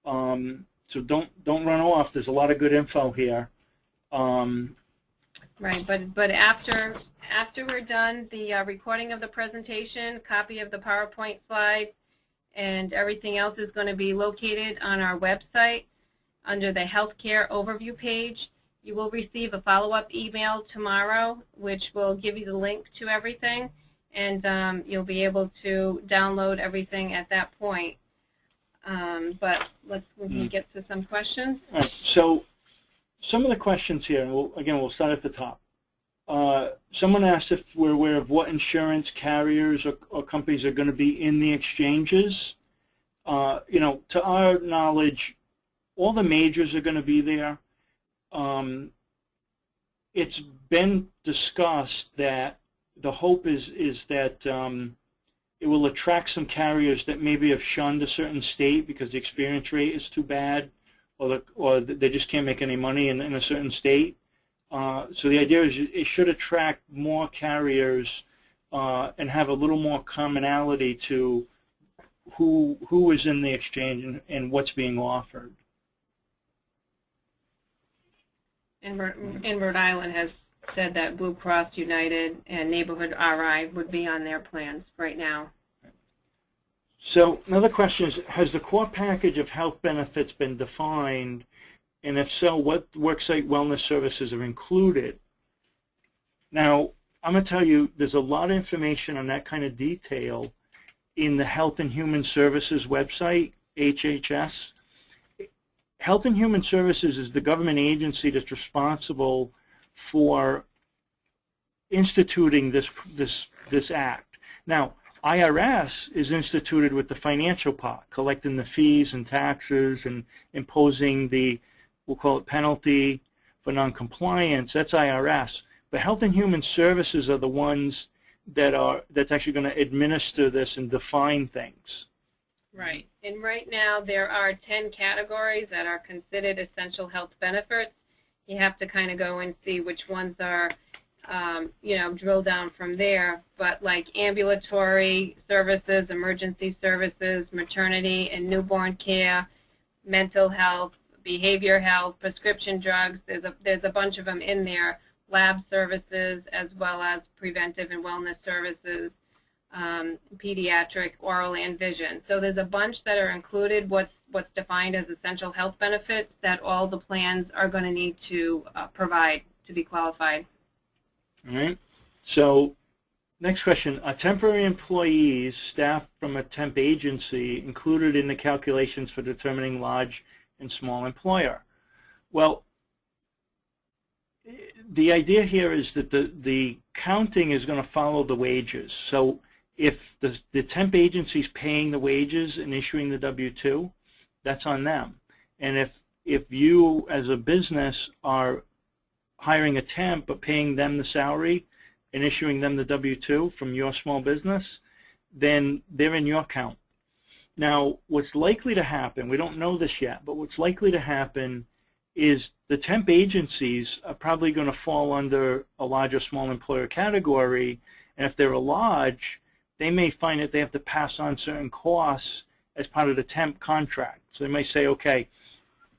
So don't run off. There's a lot of good info here. Right, but after we're done, the recording of the presentation, copy of the PowerPoint slides, and everything else is going to be located on our website under the Healthcare Overview page. You will receive a follow-up email tomorrow, which will give you the link to everything, and you'll be able to download everything at that point. But let's get to some questions. All right, so some of the questions here, and we'll start at the top. Someone asked if we're aware of what insurance carriers or companies are going to be in the exchanges. To our knowledge, all the majors are going to be there. It's been discussed that the hope is that it will attract some carriers that maybe have shunned a certain state because the experience rate is too bad, or they just can't make any money in a certain state. So the idea is it should attract more carriers and have a little more commonality to who is in the exchange and what's being offered. And Rhode Island has said that Blue Cross United and Neighborhood RI would be on their plans right now. So another question is, has the core package of health benefits been defined? And if so, what worksite wellness services are included? Now, I'm going to tell you, there's a lot of information on that kind of detail in the Health and Human Services website, HHS. Health and Human Services is the government agency that's responsible for instituting this act. Now, IRS is instituted with the financial part, collecting the fees and taxes and imposing the, we'll call it penalty for noncompliance. That's IRS. But Health and Human Services are the ones that's actually going to administer this and define things. Right. And right now there are 10 categories that are considered essential health benefits. You have to kind of go and see which ones are, drill down from there. But like ambulatory services, emergency services, maternity and newborn care, mental health, behavior health, prescription drugs, there's a bunch of them in there, lab services as well as preventive and wellness services, pediatric, oral, and vision. So there's a bunch that are included, what's defined as essential health benefits that all the plans are going to need to provide to be qualified. All right. So next question, are temporary employees, staff from a temp agency, included in the calculations for determining large and small employer? Well, the idea here is that the counting is going to follow the wages. So if the temp agency is paying the wages and issuing the W-2, that's on them. And if you as a business are hiring a temp but paying them the salary and issuing them the W-2 from your small business, then they're in your count. Now, what's likely to happen, we don't know this yet, but what's likely to happen is the temp agencies are probably going to fall under a large or small employer category, and if they're a large, they may find that they have to pass on certain costs as part of the temp contract. So they may say, okay,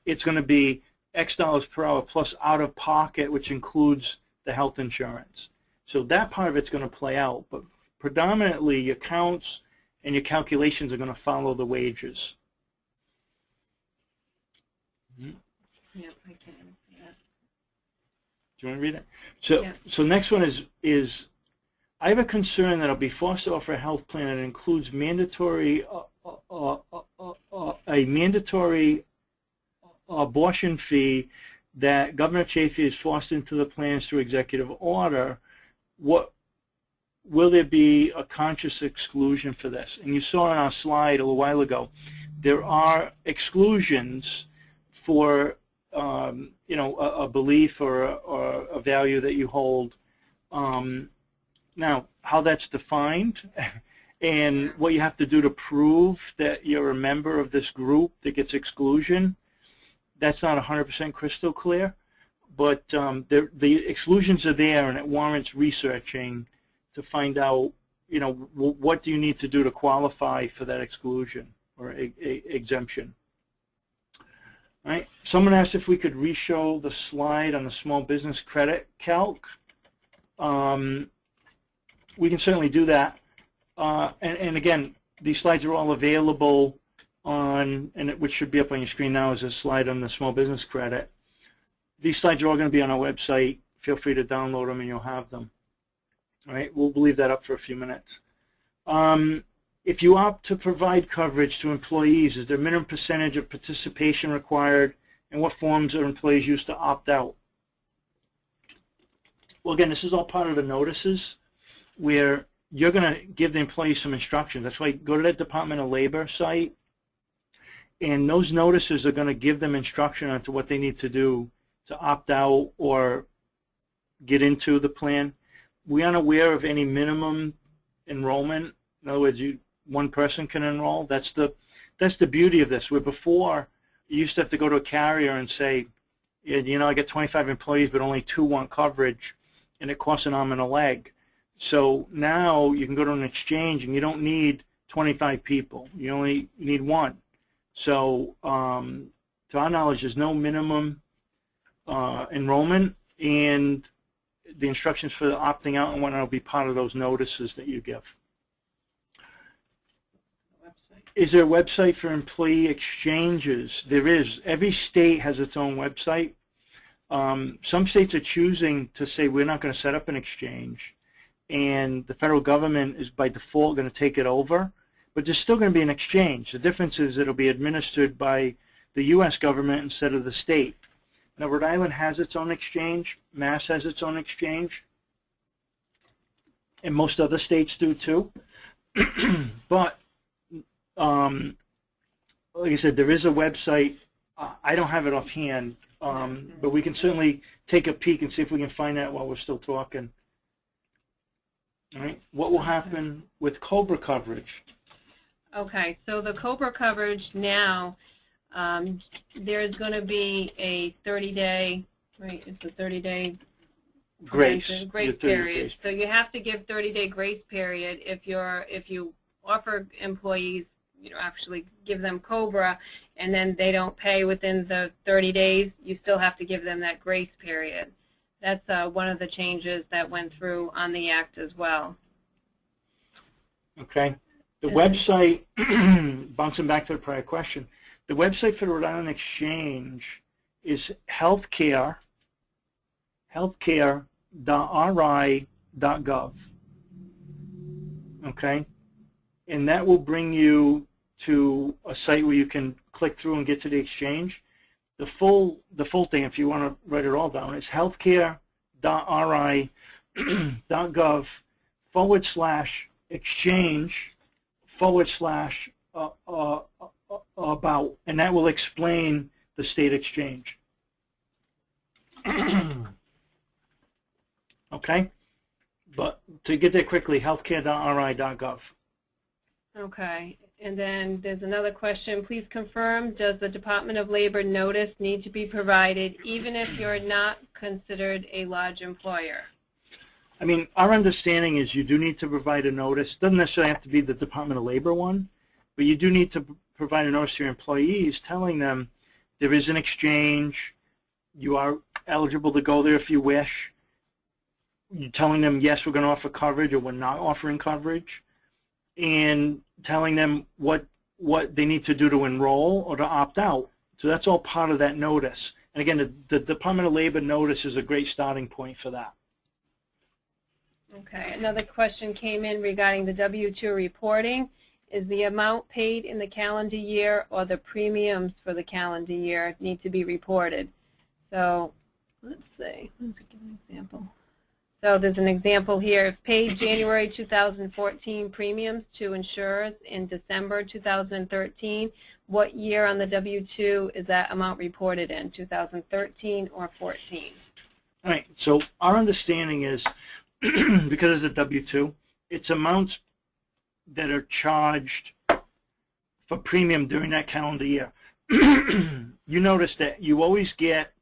it's going to be X dollars per hour plus out-of-pocket, which includes the health insurance. So that part of it's going to play out, but predominantly your counts and your calculations are going to follow the wages. Yeah, I can. Yeah. Do you want to read it? So, yeah. So next one is I have a concern that I'll be forced to offer a health plan that includes mandatory a mandatory abortion fee that Governor Chafee has forced into the plans through executive order. What will there be a conscious exclusion for this? And you saw on our slide a little while ago, there are exclusions for a belief or a value that you hold. Now, how that's defined and what you have to do to prove that you're a member of this group that gets exclusion, that's not 100% crystal clear, but the exclusions are there, and it warrants researching to find out, what do you need to do to qualify for that exclusion or exemption. All right. Someone asked if we could re-show the slide on the small business credit calc. We can certainly do that. And again, these slides are all available on, which should be up on your screen now is a slide on the small business credit. These slides are all going to be on our website. Feel free to download them and you'll have them. All right, we'll leave that up for a few minutes. If you opt to provide coverage to employees, is there a minimum percentage of participation required, and what forms are employees used to opt out? Well, again, this is all part of the notices where you're going to give the employees some instructions. That's why go to that Department of Labor site, and those notices are going to give them instruction on to what they need to do to opt out or get into the plan. We aren't aware of any minimum enrollment. In other words, one person can enroll. That's the beauty of this. Where before, you used to have to go to a carrier and say, I get 25 employees, but only 2 want coverage, and it costs an arm and a leg. So now you can go to an exchange, and you don't need 25 people. You only need 1. So to our knowledge, there's no minimum enrollment, and the instructions for the opting out and whatnot will be part of those notices that you give. Is there a website for employee exchanges? There is. Every state has its own website. Some states are choosing to say we're not going to set up an exchange, and the federal government is by default going to take it over, but there's still going to be an exchange. The difference is it'll be administered by the U.S. government instead of the state. Now, Rhode Island has its own exchange. Mass has its own exchange. And most other states do too. But, like I said, there is a website. I don't have it offhand, but we can certainly take a peek and see if we can find that while we're still talking. All right. What will happen with COBRA coverage? Okay, so the COBRA coverage now, there's going to be a 30-day, right? It's a 30-day grace period. So you have to give 30-day grace period if you offer employees, actually give them COBRA, and then they don't pay within the 30 days. You still have to give them that grace period. That's one of the changes that went through on the Act as well. Okay. The website, bouncing back to the prior question, the website for the Rhode Island Exchange is healthcare.ri.gov. Okay? And that will bring you to a site where you can click through and get to the exchange. The full thing, if you want to write it all down, is healthcare.ri.gov/exchange/about, and that will explain the state exchange. Okay? But to get there quickly, healthcare.ri.gov. Okay. And then there's another question. Please confirm, does the Department of Labor notice need to be provided even if you're not considered a large employer? I mean, our understanding is you do need to provide a notice. It doesn't necessarily have to be the Department of Labor one, but you do need to provide a notice to your employees telling them there is an exchange, you are eligible to go there if you wish. You're telling them, yes, we're going to offer coverage, or we're not offering coverage, and telling them what they need to do to enroll or to opt out. So that's all part of that notice. And again, the Department of Labor notice is a great starting point for that. Okay. Another question came in regarding the W-2 reporting. Is the amount paid in the calendar year or the premiums for the calendar year need to be reported? So let's see. Let me give an example. So there's an example here. If paid January 2014 premiums to insurers in December 2013, what year on the W-2 is that amount reported in, 2013 or 14? All right, so our understanding is, because it's a W-2, it's amounts that are charged for premium during that calendar year. You notice that you always get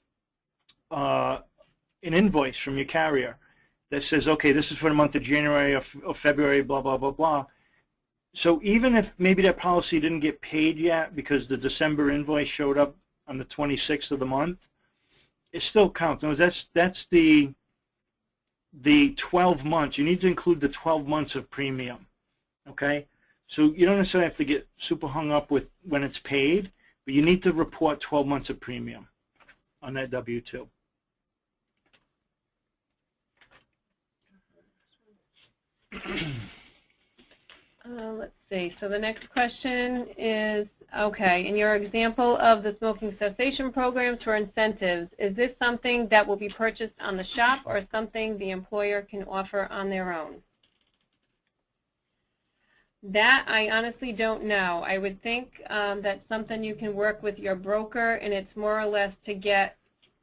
an invoice from your carrier that says, okay, this is for the month of January or February, blah, blah, blah, blah. So even if maybe that policy didn't get paid yet because the December invoice showed up on the 26th of the month, it still counts. No, that's the 12 months. You need to include the 12 months of premium, okay? So you don't necessarily have to get super hung up with when it's paid, but you need to report 12 months of premium on that W-2. Let's see. So the next question is, okay, in your example of the smoking cessation programs for incentives, is this something that will be purchased on the shop or something the employer can offer on their own? That I honestly don't know. I would think that's something you can work with your broker, and it's more or less to get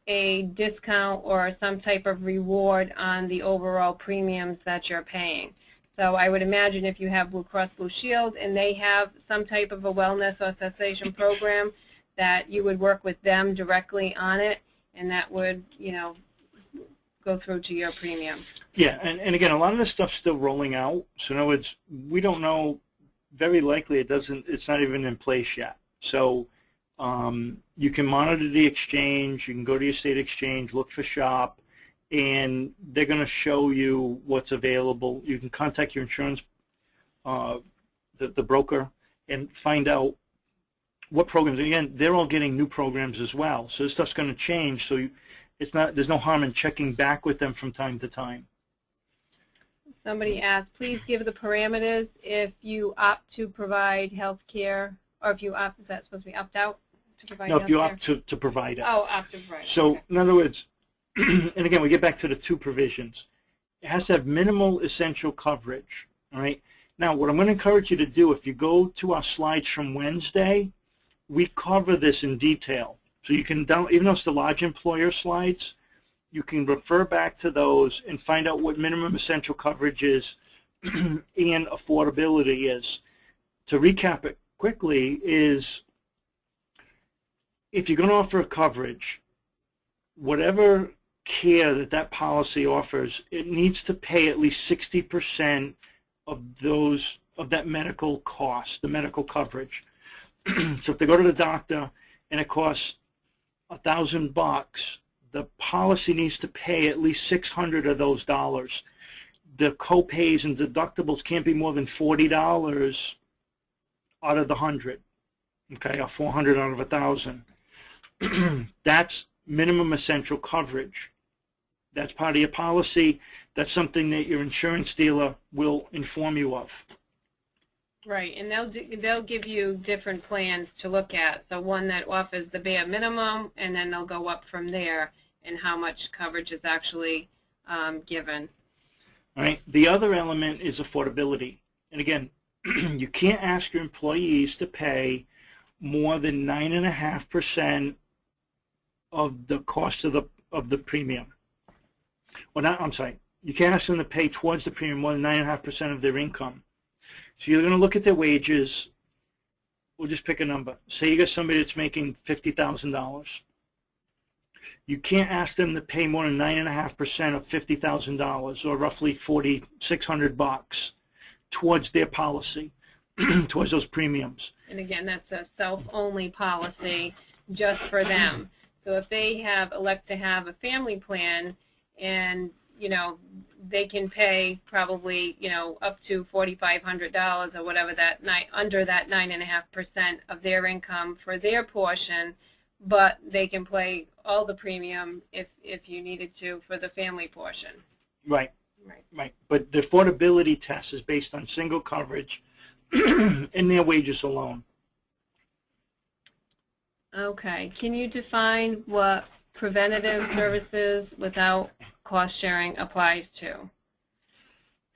a discount or some type of reward on the overall premiums that you're paying. So I would imagine if you have Blue Cross Blue Shield and they have some type of a wellness or cessation program, that you would work with them directly on it, and that would, you know, go through to your premium. Yeah, and again, a lot of this stuff's still rolling out. So in other words, we don't know. Very likely, it's not even in place yet. So you can monitor the exchange. You can go to your state exchange, look for shop, and they're going to show you what's available. You can contact your insurance, the broker, and find out what programs. And again, they're all getting new programs as well. So this stuff's going to change. So there's no harm in checking back with them from time to time. Somebody asked, please give the parameters if you opt to provide health care, or if you opt, is that supposed to be opt out to provide health care? No, if you opt to provide it. Oh, opt to provide it. So okay. In other words, and again, we get back to the two provisions. It has to have minimal essential coverage, all right? Now, what I'm going to encourage you to do, if you go to our slides from Wednesday, we cover this in detail. So you can download, even though it's the large employer slides, you can refer back to those and find out what minimum essential coverage is and affordability is. To recap it quickly is, if you're going to offer a coverage, whatever care that policy offers, it needs to pay at least 60% of that medical cost, the medical coverage. So if they go to the doctor and it costs $1,000, the policy needs to pay at least $600 of those dollars. The co-pays and deductibles can't be more than $40 out of the 100, okay, or 400 out of 1,000. That's minimum essential coverage. That's part of your policy. That's something that your insurance dealer will inform you of. Right, and they'll give you different plans to look at. So one that offers the bare minimum, and then they'll go up from there and how much coverage is actually given. All right. The other element is affordability. And again, you can't ask your employees to pay more than 9.5% of the cost of the premium. Well, not, I'm sorry. You can't ask them to pay towards the premium more than 9.5% of their income. So you're going to look at their wages. We'll just pick a number. Say you got somebody that's making $50,000. You can't ask them to pay more than 9.5% of $50,000, or roughly $4,600 towards their policy, towards those premiums. And again, that's a self-only policy just for them. So if they elect to have a family plan, and they can pay probably up to $4,500 or whatever under that 9.5% of their income for their portion, but they can pay all the premium if you needed to for the family portion. Right. But the affordability test is based on single coverage and their wages alone. Okay. Can you define what preventative services without cost sharing applies to.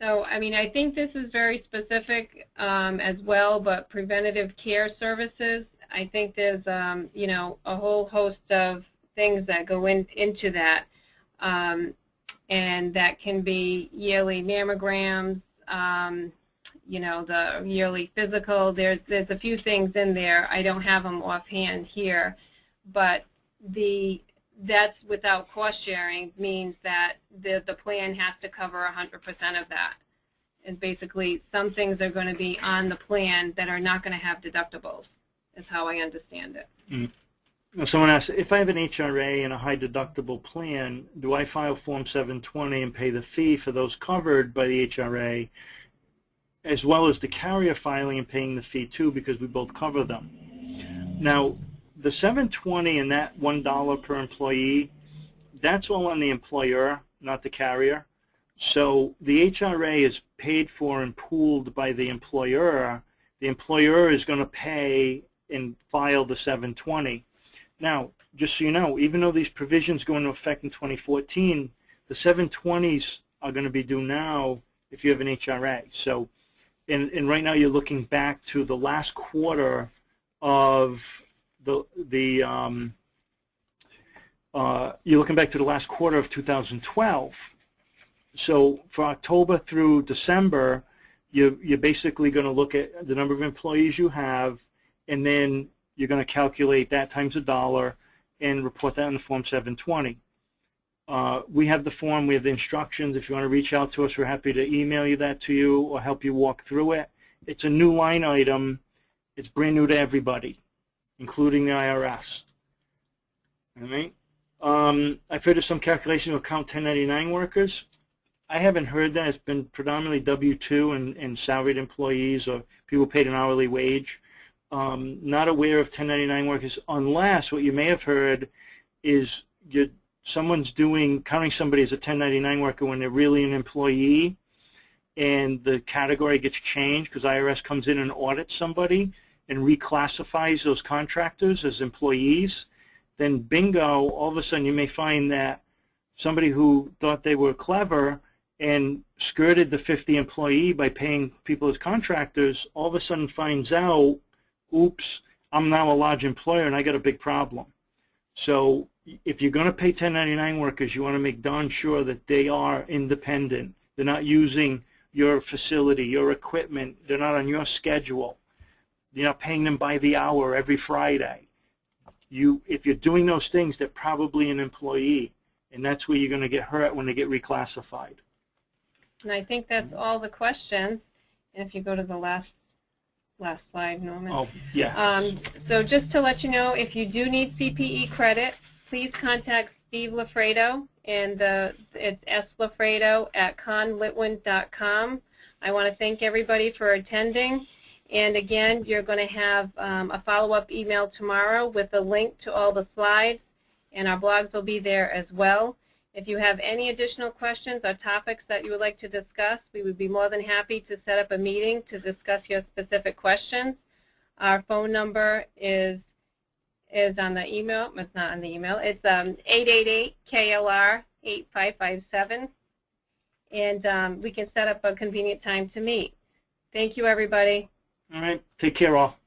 So, I mean, I think this is very specific as well, but preventative care services, I think there's, you know, a whole host of things that go into that, and that can be yearly mammograms, you know, the yearly physical. There's a few things in there. I don't have them offhand here, but that's without cost sharing means that the plan has to cover 100% of that. And basically, some things are going to be on the plan that are not going to have deductibles, is how I understand it. Now, someone asked, if I have an HRA and a high deductible plan, do I file Form 720 and pay the fee for those covered by the HRA, as well as the carrier filing and paying the fee too, because we both cover them? Now, the 720 and that $1 per employee, that's all on the employer, not the carrier. So the HRA is paid for and pooled by the employer. The employer is going to pay and file the 720. Now, just so you know, even though these provisions go into effect in 2014, the 720s are going to be due now if you have an HRA. So, and right now you're looking back to the last quarter of you're looking back to the last quarter of 2012. So for October through December, you're basically going to look at the number of employees you have, and then you're going to calculate that times $1 and report that in the Form 720. We have the form, we have the instructions. If you want to reach out to us, we're happy to email you that to you or help you walk through it. It's a new line item. It's brand new to everybody, including the IRS. All right. I've heard of some calculation to account 1099 workers. I haven't heard that. It's been predominantly W-2 and salaried employees or people paid an hourly wage. Not aware of 1099 workers, unless what you may have heard is someone's counting somebody as a 1099 worker when they're really an employee, and the category gets changed because IRS comes in and audits somebody and reclassifies those contractors as employees. Then bingo, all of a sudden you may find that somebody who thought they were clever and skirted the 50 employee by paying people as contractors, all of a sudden finds out, oops, I'm now a large employer and I got a big problem. So if you're going to pay 1099 workers, you want to make darn sure that they are independent. They're not using your facility, your equipment. They're not on your schedule. You're not paying them by the hour every Friday. If you're doing those things, they're probably an employee, and that's where you're going to get hurt when they get reclassified. And I think that's all the questions. And if you go to the last slide, Norman. Oh, yeah. So just to let you know, if you do need CPE credit, please contact Steve Lafredo, and it's slafredo@conlitwin.com. I want to thank everybody for attending. And again, you're going to have a follow-up email tomorrow with a link to all the slides, and our blogs will be there as well. If you have any additional questions or topics that you would like to discuss, we would be more than happy to set up a meeting to discuss your specific questions. Our phone number is on the email. It's not on the email. It's 888-KLR-8557, and we can set up a convenient time to meet. Thank you, everybody. All right. Take care, all.